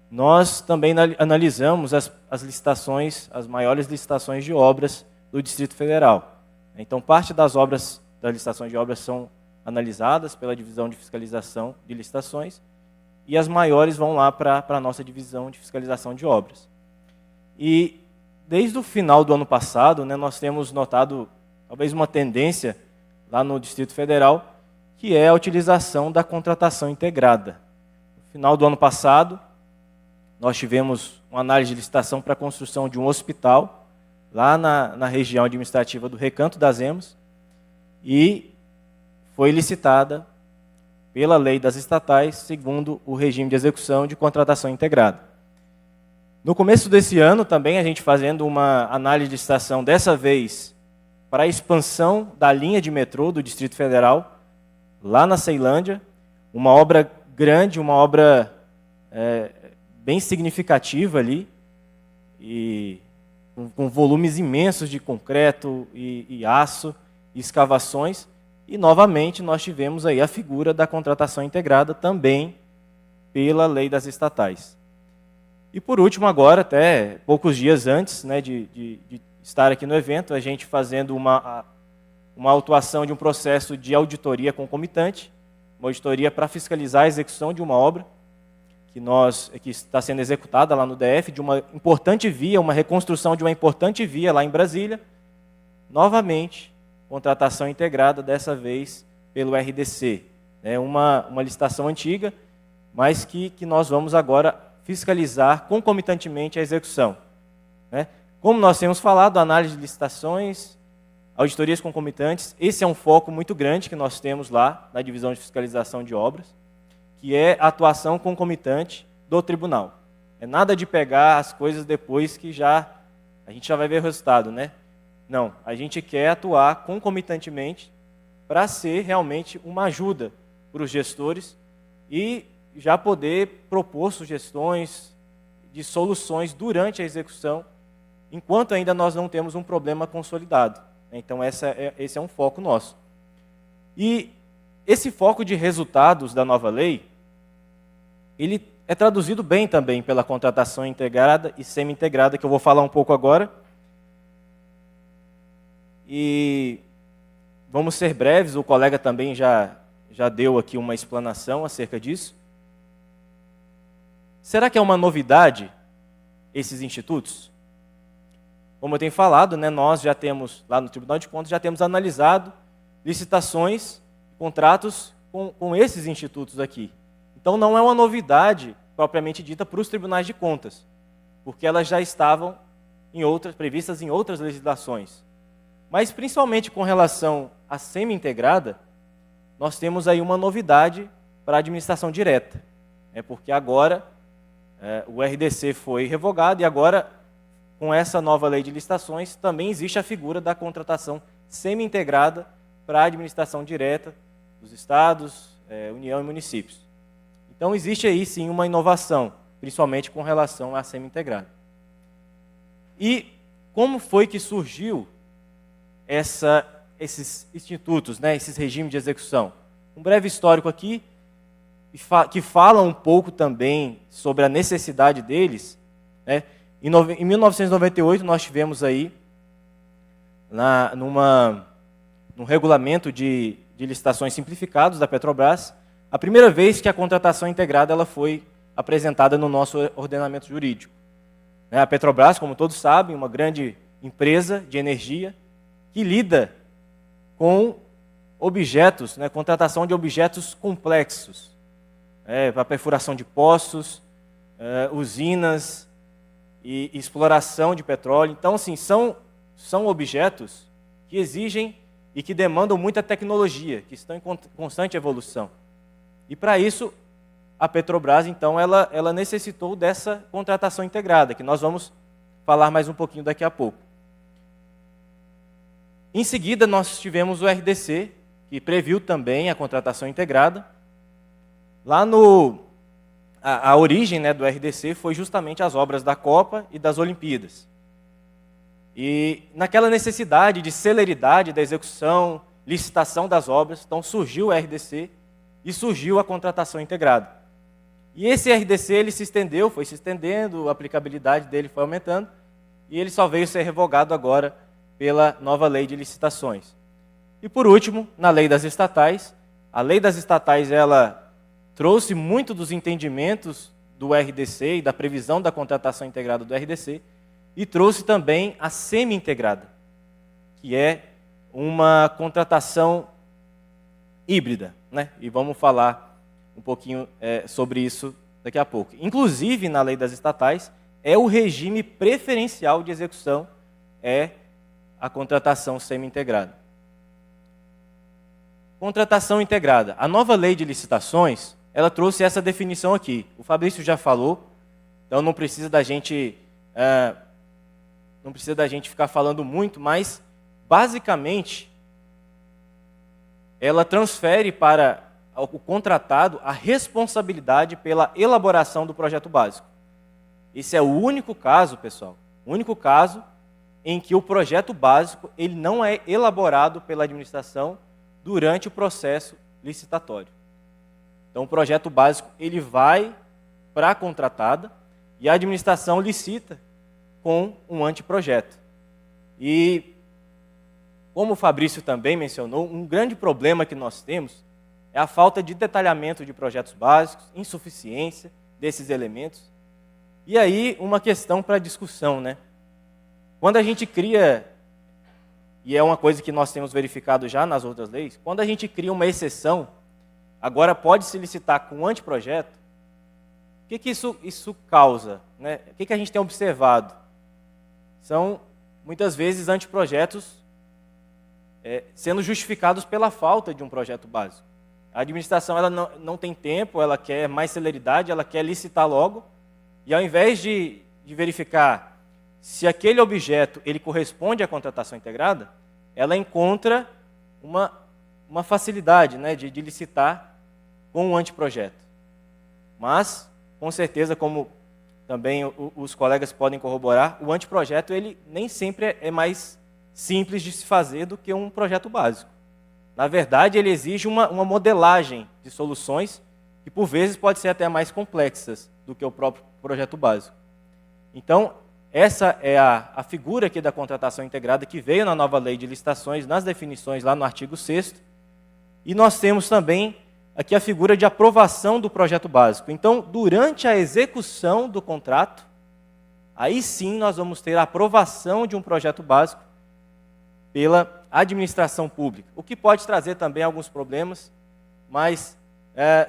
nós também analisamos as licitações, as maiores licitações de obras do Distrito Federal. Então, parte das licitações de obras são analisadas pela divisão de fiscalização de licitações e as maiores vão lá para a nossa divisão de fiscalização de obras. E desde o final do ano passado, né, nós temos notado talvez uma tendência lá no Distrito Federal, que é a utilização da contratação integrada. No final do ano passado, nós tivemos uma análise de licitação para a construção de um hospital lá na região administrativa do Recanto das Emas e foi licitada pela lei das estatais, segundo o regime de execução de contratação integrada. No começo desse ano, também, a gente fazendo uma análise de licitação, dessa vez, para a expansão da linha de metrô do Distrito Federal, lá na Ceilândia, uma obra grande, uma obra bem significativa ali, e com volumes imensos de concreto e aço, e escavações, e novamente nós tivemos aí a figura da contratação integrada também pela lei das estatais. E por último, agora, até poucos dias antes, né, de estar aqui no evento, a gente fazendo uma autuação de um processo de auditoria concomitante, uma auditoria para fiscalizar a execução de uma obra que está sendo executada lá no DF, de uma importante via, uma reconstrução de uma importante via lá em Brasília, novamente, contratação integrada, dessa vez pelo RDC, né, uma licitação antiga, mas que nós vamos agora fiscalizar concomitantemente a execução, né? Como nós temos falado, análise de licitações, auditorias concomitantes, esse é um foco muito grande que nós temos lá na divisão de fiscalização de obras, que é a atuação concomitante do tribunal. É nada de pegar as coisas depois que a gente já vai ver o resultado, né? Não, a gente quer atuar concomitantemente para ser realmente uma ajuda para os gestores e já poder propor sugestões de soluções durante a execução, enquanto ainda nós não temos um problema consolidado. Então, esse é um foco nosso. E esse foco de resultados da nova lei, ele é traduzido bem também pela contratação integrada e semi-integrada, que eu vou falar um pouco agora. E vamos ser breves, o colega também já deu aqui uma explanação acerca disso. Será que é uma novidade esses institutos? Como eu tenho falado, né, nós já temos, lá no Tribunal de Contas, já temos analisado licitações, contratos com esses institutos aqui. Então, não é uma novidade propriamente dita para os tribunais de contas, porque elas já estavam previstas em outras legislações. Mas, principalmente com relação à semi-integrada, nós temos aí uma novidade para a administração direta, porque agora o RDC foi revogado e agora, com essa nova lei de licitações, também existe a figura da contratação semi-integrada para a administração direta dos estados, União e municípios. Então, existe aí sim uma inovação, principalmente com relação à semi-integrada. E como foi que surgiu esses institutos, né, esses regimes de execução? Um breve histórico aqui, que fala um pouco também sobre a necessidade deles, né? Em 1998, nós tivemos aí, num regulamento de licitações simplificados da Petrobras, a primeira vez que a contratação integrada ela foi apresentada no nosso ordenamento jurídico. A Petrobras, como todos sabem, uma grande empresa de energia que lida com objetos, né, contratação de objetos complexos, para perfuração de poços, usinas e exploração de petróleo. Então, assim, são objetos que exigem e que demandam muita tecnologia, que estão em constante evolução. E, para isso, a Petrobras, então, ela necessitou dessa contratação integrada, que nós vamos falar mais um pouquinho daqui a pouco. Em seguida, nós tivemos o RDC, que previu também a contratação integrada. Lá a origem, né, do RDC foi justamente as obras da Copa e das Olimpíadas. E naquela necessidade de celeridade da execução, licitação das obras, então surgiu o RDC e surgiu a contratação integrada. E esse RDC ele foi se estendendo, a aplicabilidade dele foi aumentando, e ele só veio ser revogado agora pela nova lei de licitações. E por último, na lei das estatais, a lei das estatais ela trouxe muito dos entendimentos do RDC e da previsão da contratação integrada do RDC, e trouxe também a semi-integrada, que é uma contratação híbrida, né? E vamos falar um pouquinho sobre isso daqui a pouco. Inclusive, na lei das estatais, o regime preferencial de execução a contratação semi-integrada. Contratação integrada. A nova lei de licitações, ela trouxe essa definição aqui. O Fabrício já falou, então não precisa da gente ficar falando muito, mas basicamente ela transfere para o contratado a responsabilidade pela elaboração do projeto básico. Esse é o único caso, pessoal, o único caso em que o projeto básico ele não é elaborado pela administração durante o processo licitatório. Então, o projeto básico ele vai para a contratada e a administração licita com um anteprojeto. E, como o Fabrício também mencionou, um grande problema que nós temos é a falta de detalhamento de projetos básicos, insuficiência desses elementos. E aí, uma questão para discussão, né? Quando a gente cria, e é uma coisa que nós temos verificado já nas outras leis, quando a gente cria uma exceção agora pode se licitar com um anteprojeto, o que isso causa, né? O que a gente tem observado? São, muitas vezes, anteprojetos sendo justificados pela falta de um projeto básico. A administração ela não tem tempo, ela quer mais celeridade, ela quer licitar logo, e ao invés de verificar se aquele objeto ele corresponde à contratação integrada, ela encontra uma facilidade, né, de licitar com um anteprojeto. Mas, com certeza, como também os colegas podem corroborar, o anteprojeto ele nem sempre é mais simples de se fazer do que um projeto básico. Na verdade, ele exige uma modelagem de soluções que, por vezes, pode ser até mais complexas do que o próprio projeto básico. Então, essa é a figura aqui da contratação integrada que veio na nova lei de licitações, nas definições lá no artigo 6º. E nós temos também aqui a figura de aprovação do projeto básico. Então, durante a execução do contrato, aí sim nós vamos ter a aprovação de um projeto básico pela administração pública, o que pode trazer também alguns problemas, mas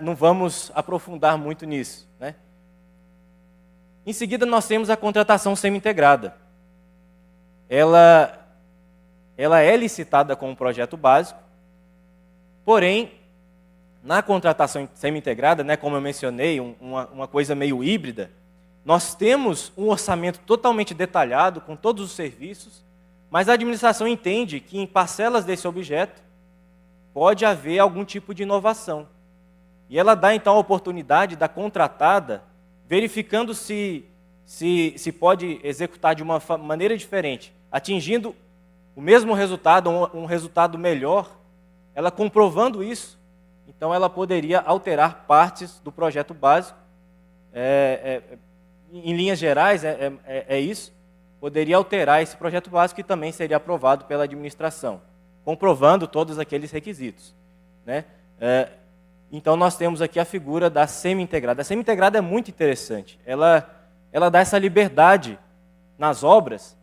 não vamos aprofundar muito nisso, né? Em seguida, nós temos a contratação semi-integrada. Ela é licitada com um projeto básico, porém, na contratação semi-integrada, né, como eu mencionei, uma coisa meio híbrida, nós temos um orçamento totalmente detalhado, com todos os serviços, mas a administração entende que em parcelas desse objeto pode haver algum tipo de inovação. E ela dá, então, a oportunidade da contratada, verificando se pode executar de uma maneira diferente, atingindo o mesmo resultado, um resultado melhor, ela comprovando isso, então ela poderia alterar partes do projeto básico. Em linhas gerais, é isso. Poderia alterar esse projeto básico e também seria aprovado pela administração, comprovando todos aqueles requisitos, né? Então, nós temos aqui a figura da semi-integrada. A semi-integrada é muito interessante. Ela dá essa liberdade nas obras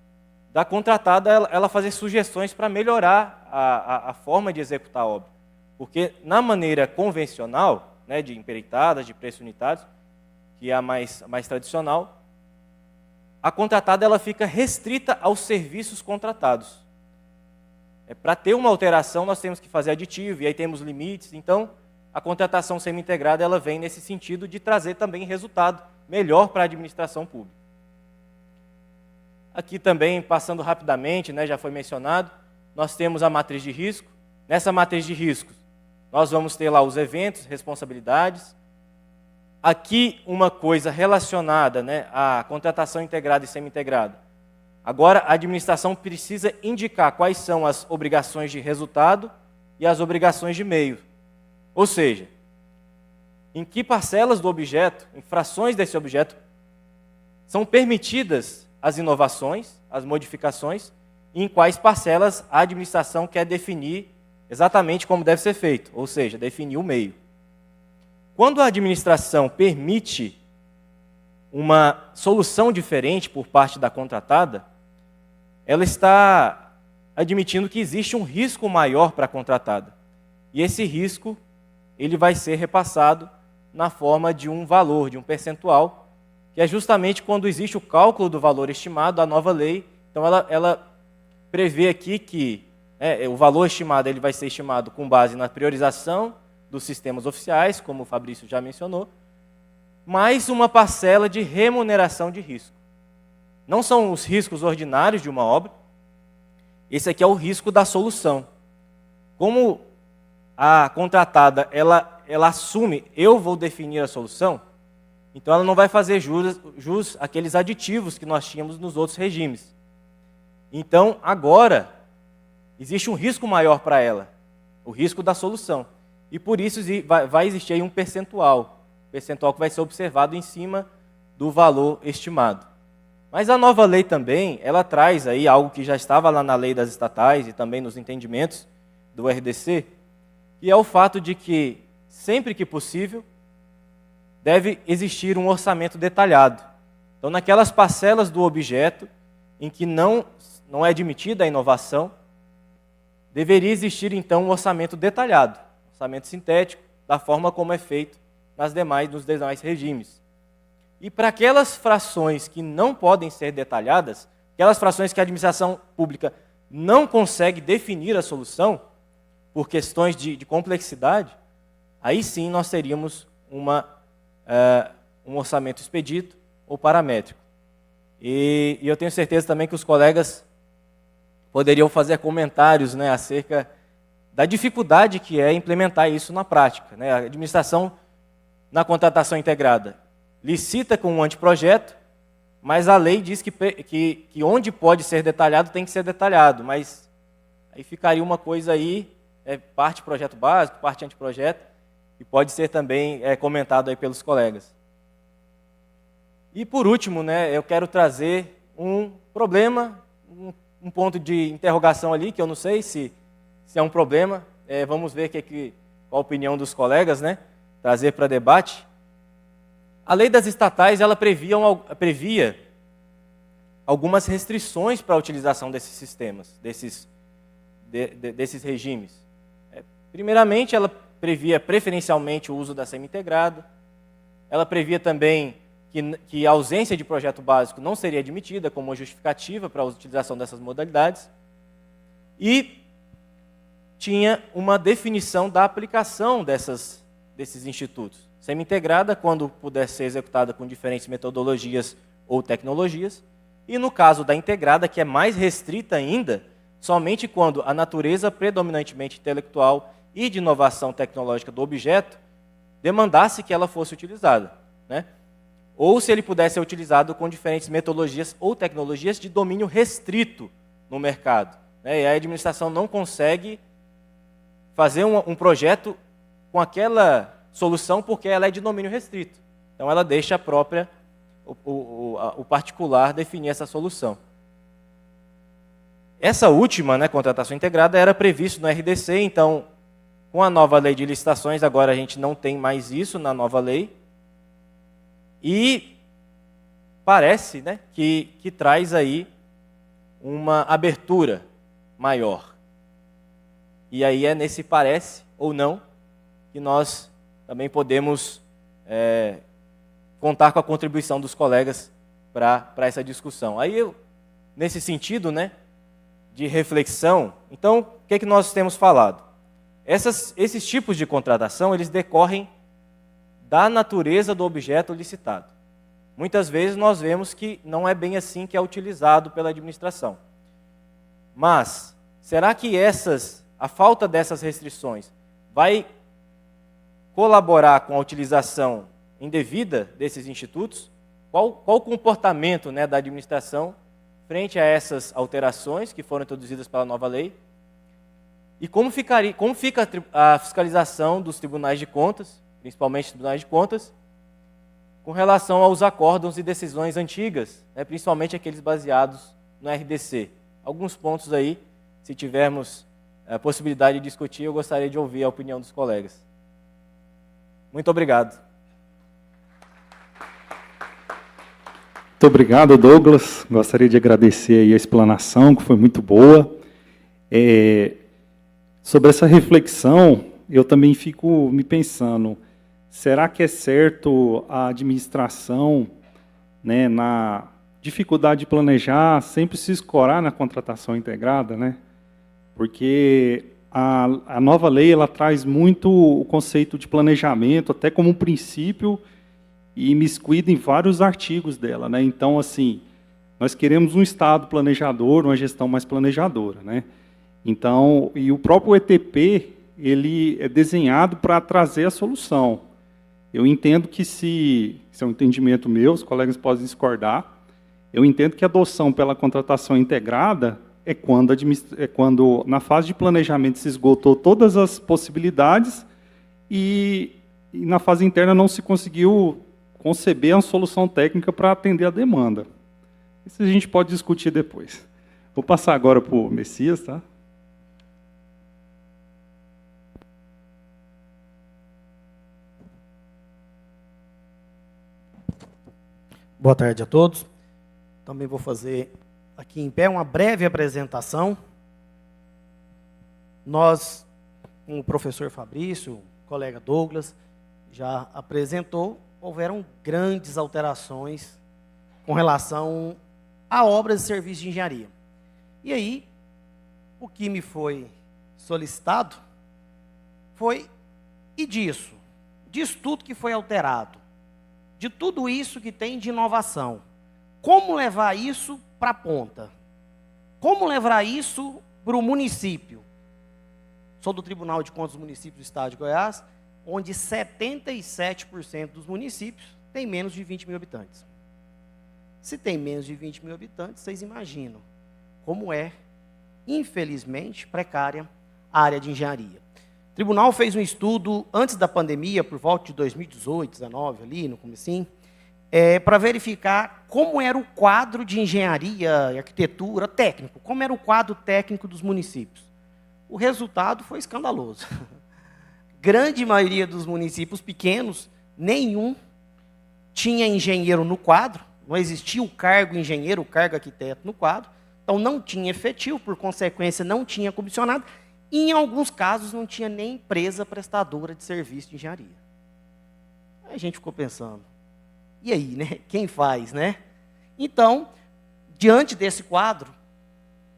da contratada ela fazer sugestões para melhorar a forma de executar a obra. Porque, na maneira convencional, né, de empreitadas, de preços unitários, que é a mais tradicional, a contratada ela fica restrita aos serviços contratados. Para ter uma alteração, nós temos que fazer aditivo, e aí temos limites. Então, a contratação semi-integrada ela vem nesse sentido de trazer também resultado melhor para a administração pública. Aqui também, passando rapidamente, né, já foi mencionado, nós temos a matriz de risco. Nessa matriz de riscos, nós vamos ter lá os eventos, responsabilidades. Aqui uma coisa relacionada, né, à contratação integrada e semi-integrada. Agora a administração precisa indicar quais são as obrigações de resultado e as obrigações de meio. Ou seja, em que parcelas do objeto, em frações desse objeto, são permitidas as inovações, as modificações, e em quais parcelas a administração quer definir exatamente como deve ser feito, ou seja, definir o meio. Quando a administração permite uma solução diferente por parte da contratada, ela está admitindo que existe um risco maior para a contratada. E esse risco ele vai ser repassado na forma de um valor, de um percentual, que é justamente quando existe o cálculo do valor estimado, a nova lei. Então, ela prevê aqui que o valor estimado ele vai ser estimado com base na priorização dos sistemas oficiais, como o Fabrício já mencionou, mais uma parcela de remuneração de risco. Não são os riscos ordinários de uma obra, esse aqui é o risco da solução. Como a contratada ela assume, eu vou definir a solução, então ela não vai fazer jus àqueles aditivos que nós tínhamos nos outros regimes. Então, agora, existe um risco maior para ela, o risco da solução. E por isso vai existir aí um percentual que vai ser observado em cima do valor estimado. Mas a nova lei também, ela traz aí algo que já estava lá na lei das estatais e também nos entendimentos do RDC, que é o fato de que, sempre que possível, deve existir um orçamento detalhado. Então, naquelas parcelas do objeto em que não é admitida a inovação, deveria existir, então, um orçamento detalhado, orçamento sintético, da forma como é feito nos demais regimes. E para aquelas frações que não podem ser detalhadas, aquelas frações que a administração pública não consegue definir a solução, por questões de complexidade, aí sim nós teríamos um orçamento expedito ou paramétrico. E eu tenho certeza também que os colegas poderiam fazer comentários, né, acerca da dificuldade que é implementar isso na prática, né? A administração, na contratação integrada, licita com um anteprojeto, mas a lei diz que onde pode ser detalhado tem que ser detalhado, mas aí ficaria uma coisa aí, parte projeto básico, parte anteprojeto, e pode ser também comentado aí pelos colegas. E por último, né, eu quero trazer um problema, um ponto de interrogação ali, que eu não sei se é um problema, vamos ver qual a opinião dos colegas, né, trazer para debate. A lei das estatais, ela previa algumas restrições para a utilização desses sistemas, desses regimes. Primeiramente, ela previa preferencialmente o uso da semi-integrada, ela previa também que a ausência de projeto básico não seria admitida como justificativa para a utilização dessas modalidades, e tinha uma definição da aplicação desses institutos. Semi-integrada, quando puder ser executada com diferentes metodologias ou tecnologias, e no caso da integrada, que é mais restrita ainda, somente quando a natureza predominantemente intelectual e de inovação tecnológica do objeto demandasse que ela fosse utilizada, né? Ou se ele pudesse ser utilizado com diferentes metodologias ou tecnologias de domínio restrito no mercado, né? E a administração não consegue fazer um projeto com aquela solução porque ela é de domínio restrito. Então ela deixa o particular definir essa solução. Essa última, né, contratação integrada, era previsto no RDC, então, com a nova lei de licitações, agora a gente não tem mais isso na nova lei. E parece, né, que traz aí uma abertura maior. E aí é nesse parece ou não que nós também podemos contar com a contribuição dos colegas para essa discussão. Aí, nesse sentido, né, de reflexão, então, o que nós temos falado? Esses tipos de contratação, eles decorrem da natureza do objeto licitado. Muitas vezes nós vemos que não é bem assim que é utilizado pela administração. Mas, será que a falta dessas restrições vai colaborar com a utilização indevida desses institutos? Qual o comportamento, né, da administração frente a essas alterações que foram introduzidas pela nova lei? E como fica a fiscalização dos tribunais de contas, principalmente os tribunais de contas, com relação aos acórdãos e decisões antigas, né, principalmente aqueles baseados no RDC? Alguns pontos aí, se tivermos a possibilidade de discutir, eu gostaria de ouvir a opinião dos colegas. Muito obrigado. Muito obrigado, Douglas. Gostaria de agradecer aí a explanação, que foi muito boa. Sobre essa reflexão, eu também fico me pensando, será que é certo a administração, né, na dificuldade de planejar, sempre se escorar na contratação integrada, né? Porque a nova lei ela traz muito o conceito de planejamento, até como um princípio, e imiscuído em vários artigos dela, né? Então, assim, nós queremos um Estado planejador, uma gestão mais planejadora, né? Então, e o próprio ETP, ele é desenhado para trazer a solução. Eu entendo que isso é um entendimento meu, os colegas podem discordar, eu entendo que a adoção pela contratação integrada é quando na fase de planejamento se esgotou todas as possibilidades e na fase interna não se conseguiu conceber uma solução técnica para atender a demanda. Isso a gente pode discutir depois. Vou passar agora para o Messias, tá? Boa tarde a todos. Também vou fazer aqui em pé uma breve apresentação. Nós, com o professor Fabrício, colega Douglas já apresentou, houveram grandes alterações com relação a obras e serviços de engenharia. E aí, o que me foi solicitado foi, e disso tudo que foi alterado, de tudo isso que tem de inovação, como levar isso para a ponta? Como levar isso para o município? Sou do Tribunal de Contas do Município do Estado de Goiás, onde 77% dos municípios têm menos de 20 mil habitantes. Se tem menos de 20 mil habitantes, vocês imaginam como é, infelizmente, precária a área de engenharia. O tribunal fez um estudo antes da pandemia, por volta de 2018, 2019, ali no comecinho, para verificar como era o quadro de engenharia e arquitetura técnico, como era o quadro técnico dos municípios. O resultado foi escandaloso. Grande maioria dos municípios pequenos, nenhum tinha engenheiro no quadro, não existia o cargo engenheiro, o cargo arquiteto no quadro, então não tinha efetivo, por consequência não tinha comissionado, e em alguns casos não tinha nem empresa prestadora de serviço de engenharia. Aí a gente ficou pensando, e aí, né? Quem faz, né? Então, diante desse quadro,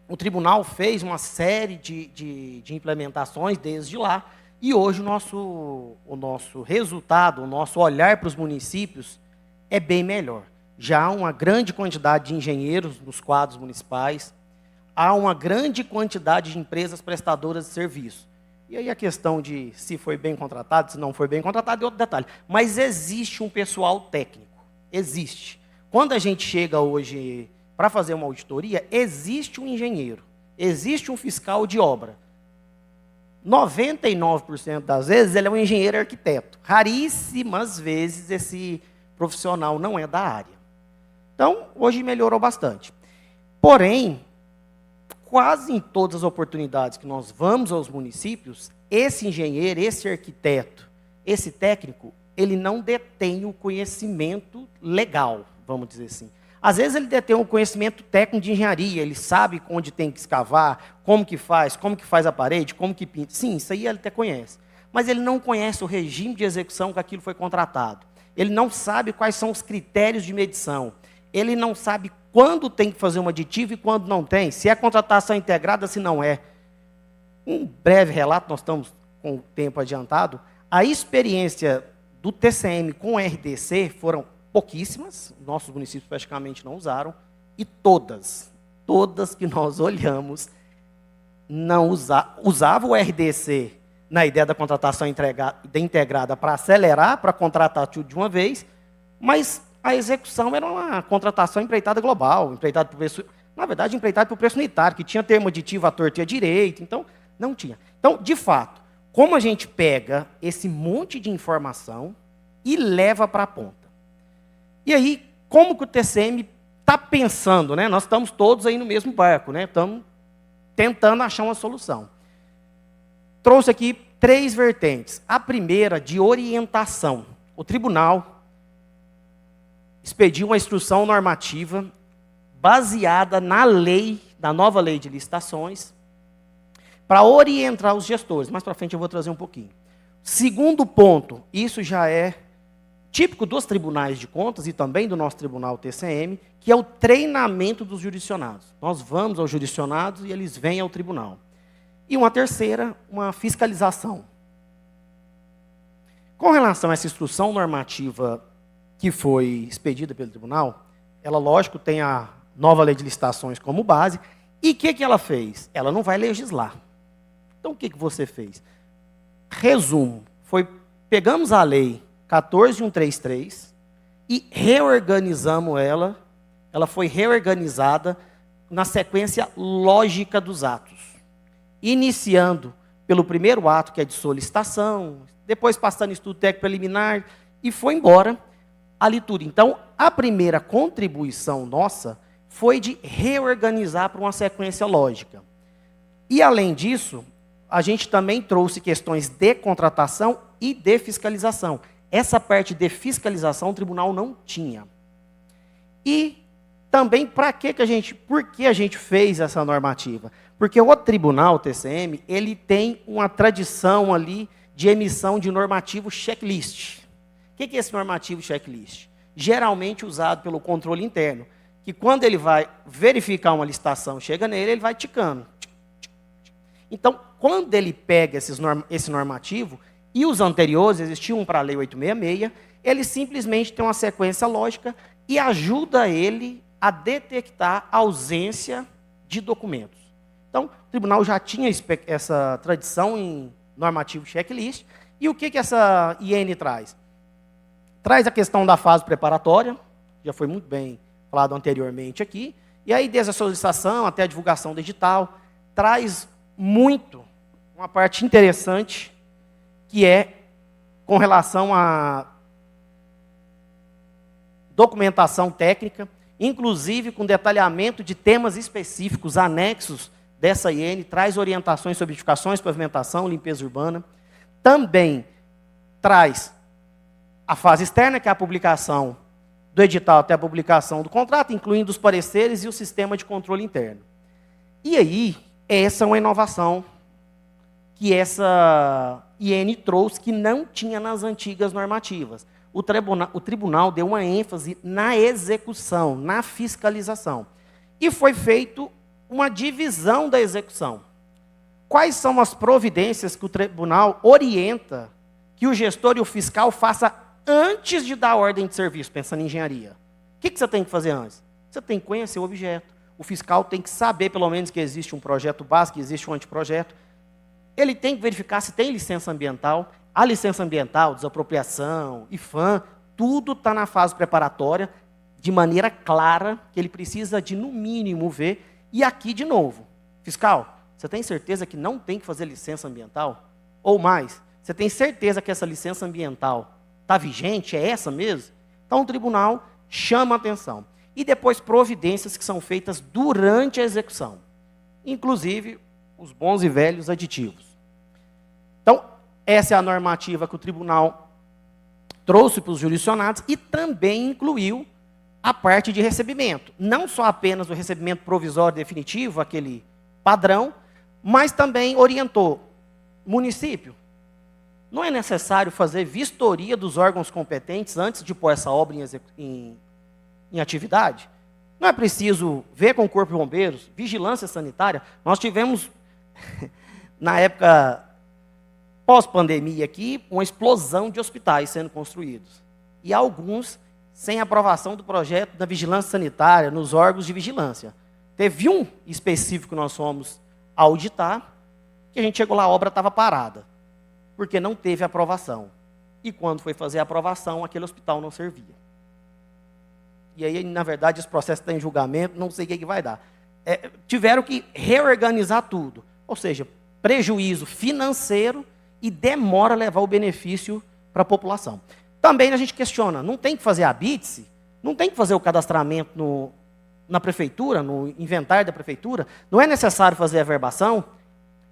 o tribunal fez uma série de implementações desde lá, e hoje o nosso resultado, o nosso olhar para os municípios é bem melhor. Já há uma grande quantidade de engenheiros nos quadros municipais, há uma grande quantidade de empresas prestadoras de serviço. E aí a questão de se foi bem contratado, se não foi bem contratado, é outro detalhe. Mas existe um pessoal técnico, existe. Quando a gente chega hoje para fazer uma auditoria, existe um engenheiro, existe um fiscal de obra. 99% das vezes ele é um engenheiro arquiteto. Raríssimas vezes esse profissional não é da área. Então, hoje melhorou bastante. Porém, quase em todas as oportunidades que nós vamos aos municípios, esse engenheiro, esse arquiteto, esse técnico, ele não detém o conhecimento legal, vamos dizer assim. Às vezes ele detém um conhecimento técnico de engenharia, ele sabe onde tem que escavar, como que faz a parede, como que pinta. Sim, isso aí ele até conhece. Mas ele não conhece o regime de execução que aquilo foi contratado. Ele não sabe quais são os critérios de medição. Ele não sabe quando tem que fazer um aditivo e quando não tem. Se é contratação integrada, se não é. Um breve relato, nós estamos com o tempo adiantado. A experiência do TCM com o RDC foram pouquíssimas, nossos municípios praticamente não usaram, e todas que nós olhamos, não usavam o RDC na ideia da contratação integrada para acelerar, para contratar tudo de uma vez, mas a execução era uma contratação empreitada global, empreitada por preço, na verdade, empreitada por preço unitário, que tinha termo aditivo à torta e à direita, então não tinha. Então, de fato, como a gente pega esse monte de informação e leva para a ponta? E aí, como que o TCM está pensando, né? Nós estamos todos aí no mesmo barco, né? Estamos tentando achar uma solução. Trouxe aqui 3 vertentes. A primeira, de orientação. O tribunal expediu uma instrução normativa baseada na lei, na nova lei de licitações, para orientar os gestores. Mais para frente eu vou trazer um pouquinho. Segundo ponto, isso já é típico dos tribunais de contas e também do nosso tribunal TCM, que é o treinamento dos jurisdicionados. Nós vamos aos jurisdicionados e eles vêm ao tribunal. E uma terceira, uma fiscalização. Com relação a essa instrução normativa que foi expedida pelo tribunal, ela, lógico, tem a nova lei de licitações como base. E o que ela fez? Ela não vai legislar. Então, o que você fez? Resumo, pegamos a lei 14.133 e reorganizamos ela. Ela foi reorganizada na sequência lógica dos atos. Iniciando pelo primeiro ato, que é de solicitação, depois passando em estudo técnico preliminar, e foi embora ali tudo. Então, a primeira contribuição nossa foi de reorganizar para uma sequência lógica. E, além disso, a gente também trouxe questões de contratação e de fiscalização. Essa parte de fiscalização o tribunal não tinha. E também por que a gente fez essa normativa? Porque o tribunal, o TCM, ele tem uma tradição ali de emissão de normativo checklist. O que é esse normativo checklist? Geralmente usado pelo controle interno, que quando ele vai verificar uma licitação, chega nele, ele vai ticando. Então, quando ele pega esse normativo, e os anteriores, existia um para a Lei 866, ele simplesmente tem uma sequência lógica e ajuda ele a detectar a ausência de documentos. Então, o tribunal já tinha essa tradição em normativo checklist. E o que essa IN traz? Traz a questão da fase preparatória, já foi muito bem falado anteriormente aqui, e aí desde a solicitação até a divulgação digital, traz muito uma parte interessante, que é com relação à documentação técnica, inclusive com detalhamento de temas específicos, anexos dessa IN, traz orientações sobre edificações, pavimentação, limpeza urbana. Também traz a fase externa, que é a publicação do edital até a publicação do contrato, incluindo os pareceres e o sistema de controle interno. E aí, essa é uma inovação que essa IN trouxe, que não tinha nas antigas normativas. O tribunal deu uma ênfase na execução, na fiscalização. E foi feito uma divisão da execução. Quais são as providências que o tribunal orienta que o gestor e o fiscal façam antes de dar a ordem de serviço, pensando em engenharia? O que você tem que fazer antes? Você tem que conhecer o objeto. O fiscal tem que saber, pelo menos, que existe um projeto básico, que existe um anteprojeto. Ele tem que verificar se tem licença ambiental. A licença ambiental, desapropriação, IFAM, tudo está na fase preparatória, de maneira clara, que ele precisa de, no mínimo, ver. E aqui, de novo, fiscal, você tem certeza que não tem que fazer licença ambiental? Ou mais, você tem certeza que essa licença ambiental está vigente? É essa mesmo? Então, o tribunal chama a atenção. E depois, providências que são feitas durante a execução. Inclusive, os bons e velhos aditivos. Então, essa é a normativa que o tribunal trouxe para os jurisdicionados e também incluiu a parte de recebimento. Não só apenas o recebimento provisório definitivo, aquele padrão, mas também orientou município. Não é necessário fazer vistoria dos órgãos competentes antes de pôr essa obra em atividade? Não é preciso ver com o Corpo de Bombeiros, vigilância sanitária? Nós tivemos, na época pós-pandemia aqui, uma explosão de hospitais sendo construídos. E alguns sem aprovação do projeto da vigilância sanitária nos órgãos de vigilância. Teve um específico que nós fomos auditar, que a gente chegou lá, a obra estava parada, porque não teve aprovação. E quando foi fazer a aprovação, aquele hospital não servia. E aí, na verdade, esse processo está em julgamento, não sei o que vai dar. Tiveram que reorganizar tudo. Ou seja, prejuízo financeiro e demora a levar o benefício para a população. Também a gente questiona, não tem que fazer a BITSE, não tem que fazer o cadastramento na prefeitura, no inventário da prefeitura, não é necessário fazer a verbação,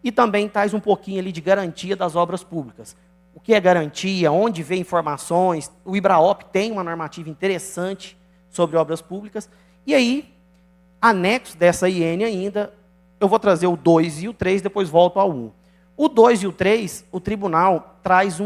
e também traz um pouquinho ali de garantia das obras públicas. O que é garantia, onde vê informações, o IBRAOP tem uma normativa interessante sobre obras públicas, e aí, anexo dessa IN ainda, eu vou trazer o 2 e o 3, depois volto ao 1. O 2 e o 3, o tribunal traz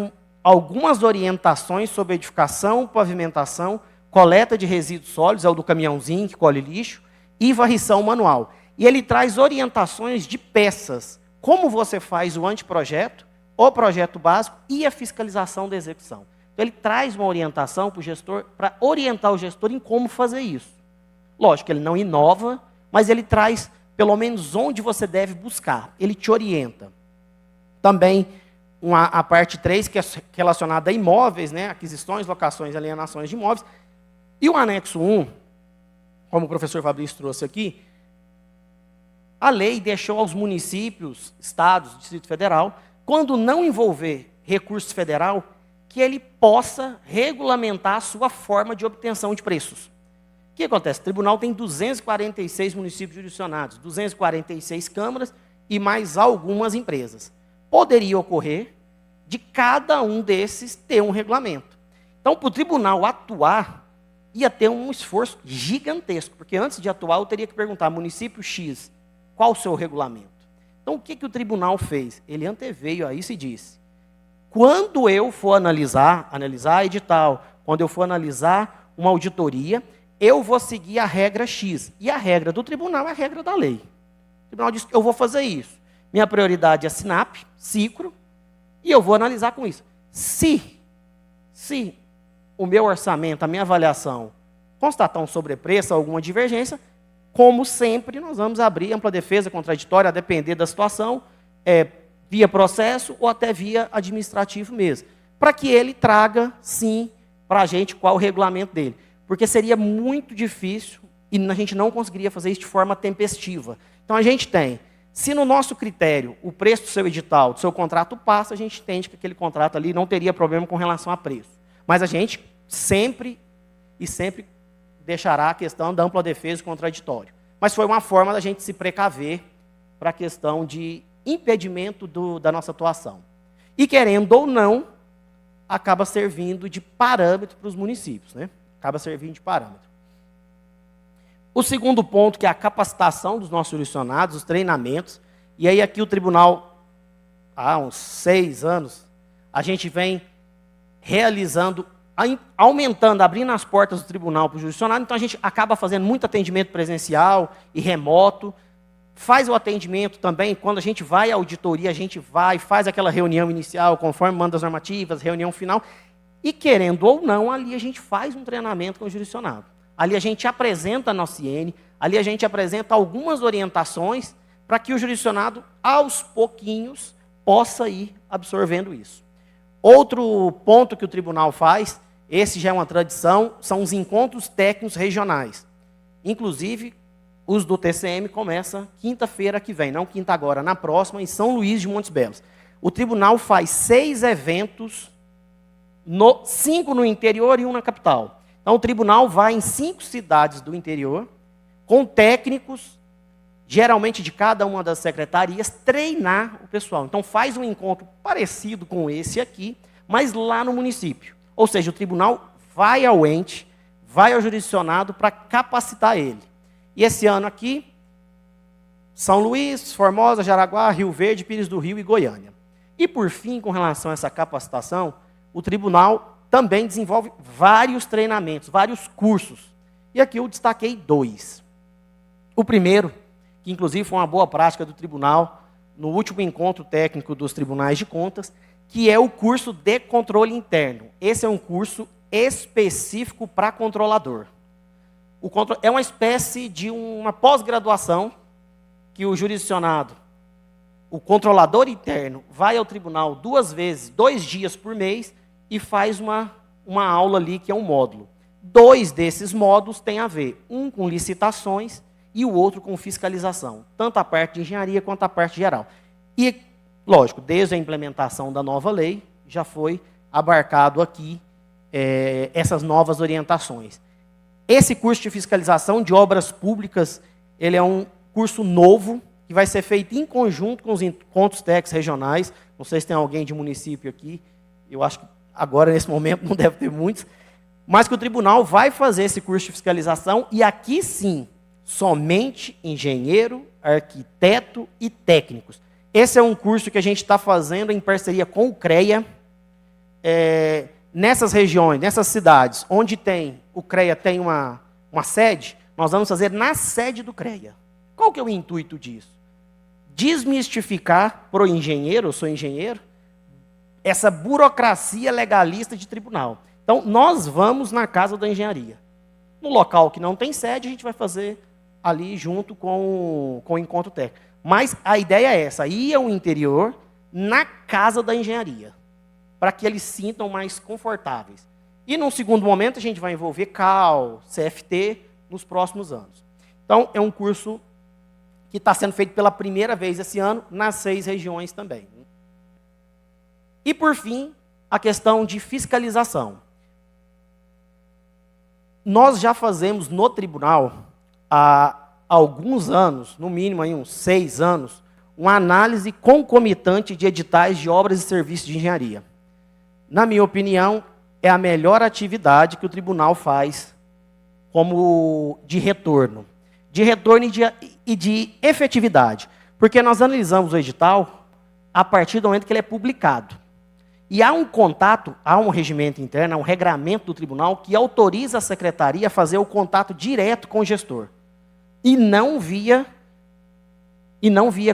algumas orientações sobre edificação, pavimentação, coleta de resíduos sólidos, é o do caminhãozinho que colhe lixo, e varrição manual. E ele traz orientações de peças, como você faz o anteprojeto, o projeto básico e a fiscalização da execução. Então, ele traz uma orientação para o gestor, para orientar o gestor em como fazer isso. Lógico que ele não inova, mas ele traz, pelo menos, onde você deve buscar. Ele te orienta. Também, a parte 3, que é relacionada a imóveis, né, aquisições, locações, alienações de imóveis. E o anexo 1, como o professor Fabrício trouxe aqui, a lei deixou aos municípios, estados, Distrito Federal, quando não envolver recurso federal, que ele possa regulamentar a sua forma de obtenção de preços. O que acontece? O tribunal tem 246 municípios jurisdicionados, 246 câmaras e mais algumas empresas. Poderia ocorrer de cada um desses ter um regulamento. Então, para o tribunal atuar, ia ter um esforço gigantesco, porque antes de atuar, eu teria que perguntar, município X, qual o seu regulamento? Então, o que o tribunal fez? Ele anteveio a isso e disse, quando eu for analisar edital, quando eu for analisar uma auditoria, eu vou seguir a regra X. E a regra do tribunal é a regra da lei. O tribunal diz que eu vou fazer isso. Minha prioridade é SINAP, Sicro, e eu vou analisar com isso. Se o meu orçamento, a minha avaliação, constatar um sobrepreço, alguma divergência, como sempre, nós vamos abrir ampla defesa contraditória, a depender da situação, via processo ou até via administrativo mesmo, para que ele traga, sim, para a gente qual o regulamento dele. Porque seria muito difícil e a gente não conseguiria fazer isso de forma tempestiva. Então, a gente tem, se no nosso critério o preço do seu edital, do seu contrato passa, a gente entende que aquele contrato ali não teria problema com relação a preço. Mas a gente sempre deixará a questão da ampla defesa e contraditório. Mas foi uma forma da gente se precaver para a questão de impedimento da nossa atuação. E, querendo ou não, acaba servindo de parâmetro para os municípios, né? Acaba servindo de parâmetro. O segundo ponto, que é a capacitação dos nossos jurisdicionados, os treinamentos. E aí aqui o tribunal, há uns 6 anos, a gente vem realizando, aumentando, abrindo as portas do tribunal para o jurisdicionado. Então a gente acaba fazendo muito atendimento presencial e remoto. Faz o atendimento também, quando a gente vai à auditoria, a gente vai, faz aquela reunião inicial, conforme manda as normativas, reunião final. E, querendo ou não, ali a gente faz um treinamento com o jurisdicionado. Ali a gente apresenta a nossa IN, ali a gente apresenta algumas orientações para que o jurisdicionado, aos pouquinhos, possa ir absorvendo isso. Outro ponto que o tribunal faz, esse já é uma tradição, são os encontros técnicos regionais. Inclusive, os do TCM começam quinta-feira que vem, não quinta agora, na próxima, em São Luís de Montes Belos. O tribunal faz 6 eventos, 5 no interior e 1 na capital. Então, o tribunal vai em 5 cidades do interior, com técnicos, geralmente de cada uma das secretarias, treinar o pessoal. Então, faz um encontro parecido com esse aqui, mas lá no município. Ou seja, o tribunal vai ao ente, vai ao jurisdicionado para capacitar ele. E esse ano aqui, São Luís, Formosa, Jaraguá, Rio Verde, Pires do Rio e Goiânia. E, por fim, com relação a essa capacitação, o tribunal também desenvolve vários treinamentos, vários cursos. E aqui eu destaquei 2. O primeiro, que inclusive foi uma boa prática do tribunal, no último encontro técnico dos tribunais de contas, que é o curso de controle interno. Esse é um curso específico para controlador. É uma espécie de uma pós-graduação que o jurisdicionado, o controlador interno, vai ao tribunal 2 vezes, 2 dias por mês, e faz uma aula ali que é um módulo. 2 desses módulos têm a ver, um com licitações e o outro com fiscalização, tanto a parte de engenharia quanto a parte geral. E, lógico, desde a implementação da nova lei, já foi abarcado aqui essas novas orientações. Esse curso de fiscalização de obras públicas, ele é um curso novo, que vai ser feito em conjunto com os encontros técnicos regionais. Não sei se tem alguém de município aqui, eu acho que agora, nesse momento, não deve ter muitos, mas que o tribunal vai fazer esse curso de fiscalização, e aqui sim, somente engenheiro, arquiteto e técnicos. Esse é um curso que a gente está fazendo em parceria com o CREA, nessas regiões, nessas cidades, onde o CREA tem uma sede, nós vamos fazer na sede do CREA. Qual que é o intuito disso? Desmistificar para o engenheiro, eu sou engenheiro, essa burocracia legalista de tribunal. Então, nós vamos na Casa da Engenharia. No local que não tem sede, a gente vai fazer ali junto com o encontro técnico. Mas a ideia é essa, ir ao interior, na Casa da Engenharia, para que eles se sintam mais confortáveis. E, num segundo momento, a gente vai envolver CAL, CFT, nos próximos anos. Então, é um curso que está sendo feito pela primeira vez esse ano, nas 6 regiões também. E, por fim, a questão de fiscalização. Nós já fazemos no tribunal, há alguns anos, no mínimo aí uns 6 anos, uma análise concomitante de editais de obras e serviços de engenharia. Na minha opinião, é a melhor atividade que o tribunal faz como de retorno. De retorno e de efetividade. Porque nós analisamos o edital a partir do momento que ele é publicado. E há um contato, há um regimento interno, há um regramento do tribunal que autoriza a secretaria a fazer o contato direto com o gestor. E não via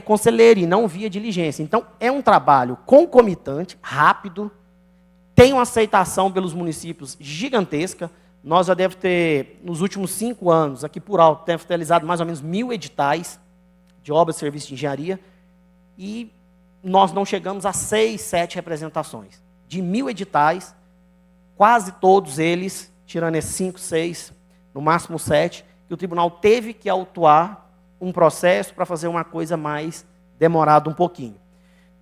conselheiro, e não via diligência. Então, é um trabalho concomitante, rápido, tem uma aceitação pelos municípios gigantesca. Nós já devemos ter, nos últimos 5 anos, aqui por alto, temos realizado mais ou menos 1000 editais de obras e serviços de engenharia, e nós não chegamos a 6, 7 representações. De 1000 editais, quase todos eles, tirando esses 5, 6, no máximo 7, que o tribunal teve que autuar um processo para fazer uma coisa mais demorada um pouquinho.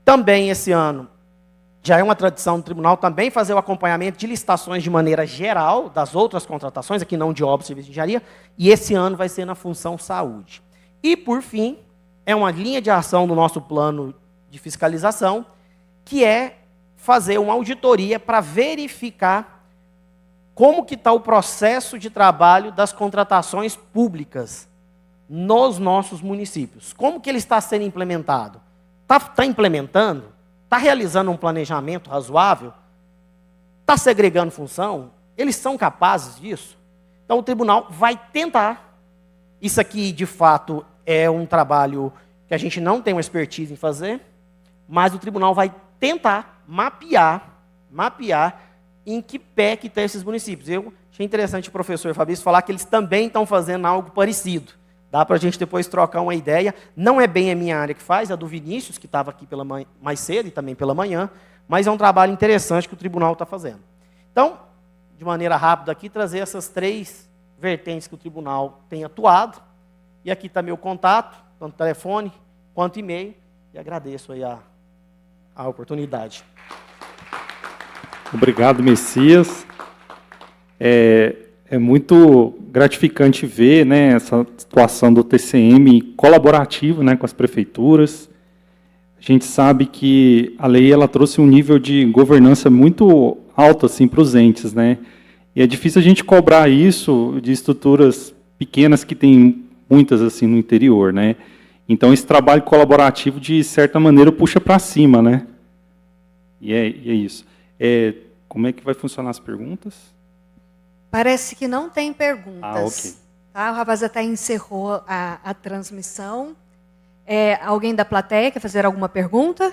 Também esse ano, já é uma tradição do tribunal também fazer o acompanhamento de licitações de maneira geral, das outras contratações, aqui não de obras e serviços de engenharia, e esse ano vai ser na função saúde. E, por fim, é uma linha de ação do nosso plano de fiscalização, que é fazer uma auditoria para verificar como que está o processo de trabalho das contratações públicas nos nossos municípios. Como que ele está sendo implementado? Está implementando? Está realizando um planejamento razoável? Está segregando função? Eles são capazes disso? Então o tribunal vai tentar. Isso aqui, de fato, é um trabalho que a gente não tem uma expertise em fazer, mas o tribunal vai tentar mapear em que pé que estão esses municípios. Eu achei interessante o professor Fabrício falar que eles também estão fazendo algo parecido. Dá para a gente depois trocar uma ideia. Não é bem a minha área que faz, é a do Vinícius, que estava aqui mais cedo e também pela manhã, mas é um trabalho interessante que o tribunal está fazendo. Então, de maneira rápida aqui, trazer essas 3 vertentes que o tribunal tem atuado. E aqui está meu contato, tanto telefone quanto e-mail, e agradeço aí a oportunidade. Obrigado, Messias. É muito gratificante ver, né, essa situação do TCM colaborativo, né, com as prefeituras. A gente sabe que a lei ela trouxe um nível de governança muito alto assim, para os entes, né? E é difícil a gente cobrar isso de estruturas pequenas que tem muitas assim no interior, né? Então, esse trabalho colaborativo, de certa maneira, puxa para cima, né? E é isso. Como é que vai funcionar as perguntas? Parece que não tem perguntas. Ok. Tá? O rapaz até encerrou a transmissão. Alguém da plateia quer fazer alguma pergunta?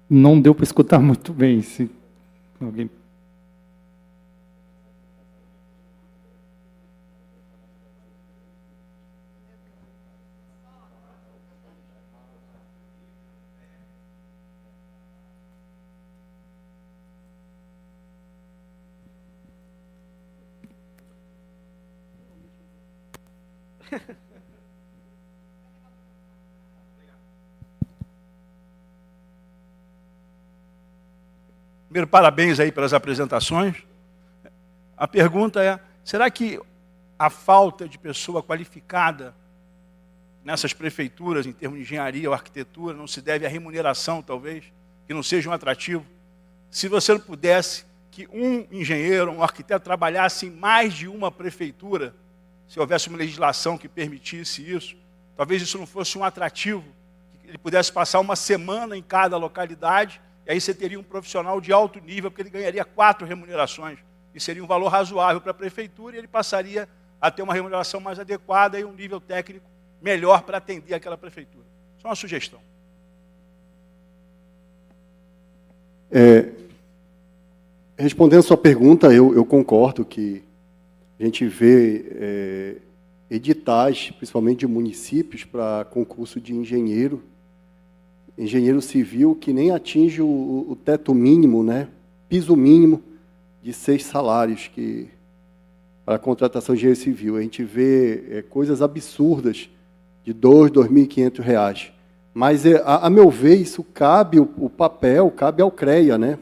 Não deu para escutar muito bem. Se alguém... Primeiro, parabéns aí pelas apresentações. A pergunta é, será que a falta de pessoa qualificada nessas prefeituras, em termos de engenharia ou arquitetura, não se deve à remuneração, talvez, que não seja um atrativo? Se você não pudesse que um engenheiro, um arquiteto trabalhasse em mais de uma prefeitura, se houvesse uma legislação que permitisse isso, talvez isso não fosse um atrativo, que ele pudesse passar uma semana em cada localidade, e aí você teria um profissional de alto nível, porque ele ganharia 4 remunerações, e seria um valor razoável para a prefeitura, e ele passaria a ter uma remuneração mais adequada e um nível técnico melhor para atender aquela prefeitura. Só uma sugestão. Respondendo a sua pergunta, eu concordo que a gente vê editais, principalmente de municípios, para concurso de engenheiro civil, que nem atinge o teto mínimo, né, piso mínimo de 6 salários para a contratação de engenheiro civil. A gente vê coisas absurdas de R$ 2.500. Mas, a meu ver, isso cabe, o papel cabe ao CREA, né?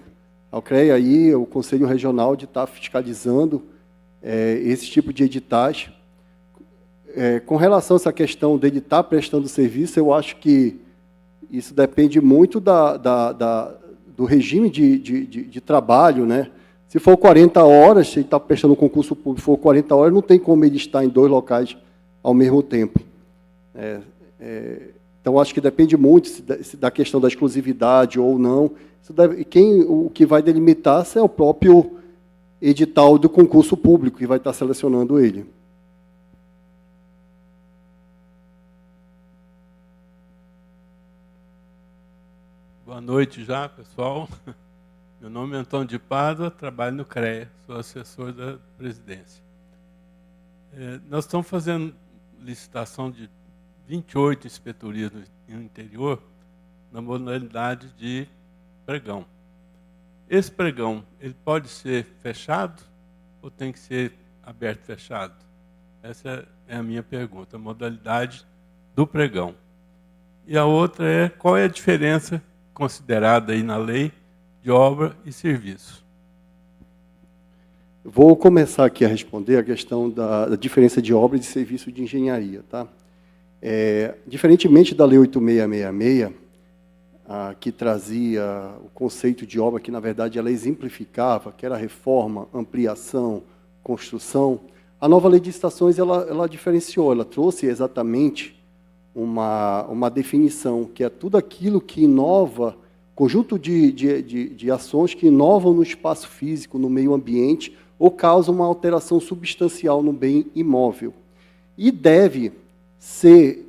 Ao CREA aí, o Conselho Regional, de estar fiscalizando esse tipo de editais. Com relação a essa questão dele estar prestando serviço, eu acho que isso depende muito do regime de trabalho, né? Se for 40 horas, se ele está prestando um concurso público, for 40 horas, não tem como ele estar em 2 locais ao mesmo tempo. Então, acho que depende muito da questão da exclusividade ou não. O que vai delimitar é o próprio edital do concurso público, que vai estar selecionando ele. Boa noite já, pessoal. Meu nome é Antônio de Pádua, trabalho no CREA, sou assessor da presidência. Nós estamos fazendo licitação de 28 inspetorias no interior, na modalidade de pregão. Esse pregão, ele pode ser fechado ou tem que ser aberto e fechado? Essa é a minha pergunta, a modalidade do pregão. E a outra é, qual é a diferença considerada aí na lei de obra e serviço? Vou começar aqui a responder a questão da diferença de obra e de serviço de engenharia. Tá? Diferentemente da Lei 8666, que trazia o conceito de obra, que, na verdade, ela exemplificava, que era reforma, ampliação, construção, a nova Lei de Licitações ela diferenciou, ela trouxe exatamente uma definição, que é tudo aquilo que inova, conjunto de ações que inovam no espaço físico, no meio ambiente, ou causam uma alteração substancial no bem imóvel. E deve ser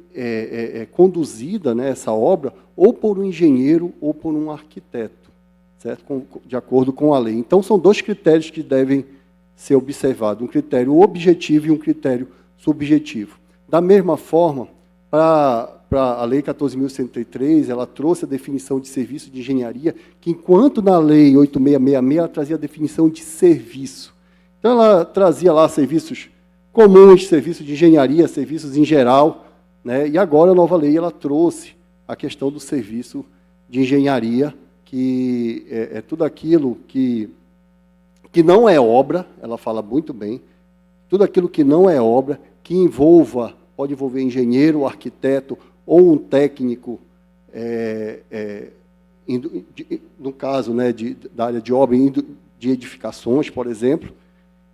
conduzida, né, essa obra ou por um engenheiro ou por um arquiteto, certo? De acordo com a lei. Então, são 2 critérios que devem ser observados, um critério objetivo e um critério subjetivo. Da mesma forma, para a Lei 14.103, ela trouxe a definição de serviço de engenharia, que, enquanto na Lei 8666, ela trazia a definição de serviço. Então, ela trazia lá serviços comuns, serviços de engenharia, serviços em geral, né? E agora a nova lei ela trouxe a questão do serviço de engenharia, que é tudo aquilo que não é obra, ela fala muito bem, tudo aquilo que não é obra, que pode envolver engenheiro, arquiteto ou um técnico, no caso, né, da área de obra, de edificações, por exemplo,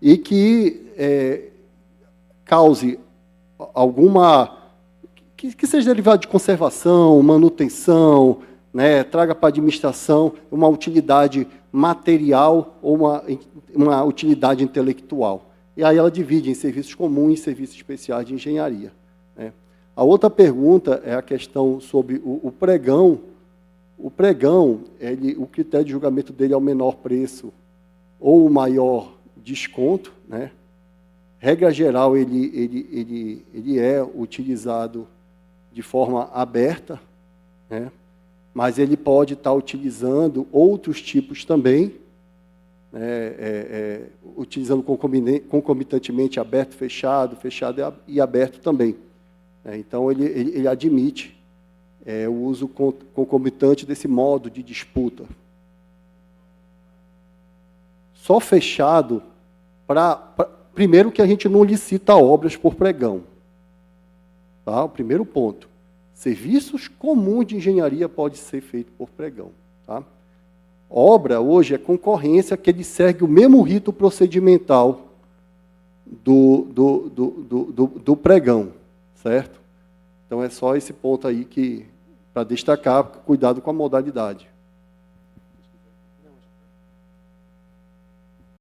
e que cause alguma... que seja derivado de conservação, manutenção, né, traga para a administração uma utilidade material ou uma utilidade intelectual. E aí ela divide em serviços comuns e serviços especiais de engenharia. Né. A outra pergunta é a questão sobre o pregão. O pregão, o critério de julgamento dele é o menor preço ou o maior desconto. Né. Regra geral, ele é utilizado de forma aberta, né? Mas ele pode estar utilizando outros tipos também, né? Utilizando concomitantemente aberto, fechado e aberto também. Então, ele admite o uso concomitante desse modo de disputa. Só fechado primeiro que a gente não licita obras por pregão. Tá? O primeiro ponto. Serviços comuns de engenharia pode ser feito por pregão. Tá? Obra, hoje, é concorrência que ele segue o mesmo rito procedimental do pregão. Certo? Então, é só esse ponto aí para destacar, cuidado com a modalidade.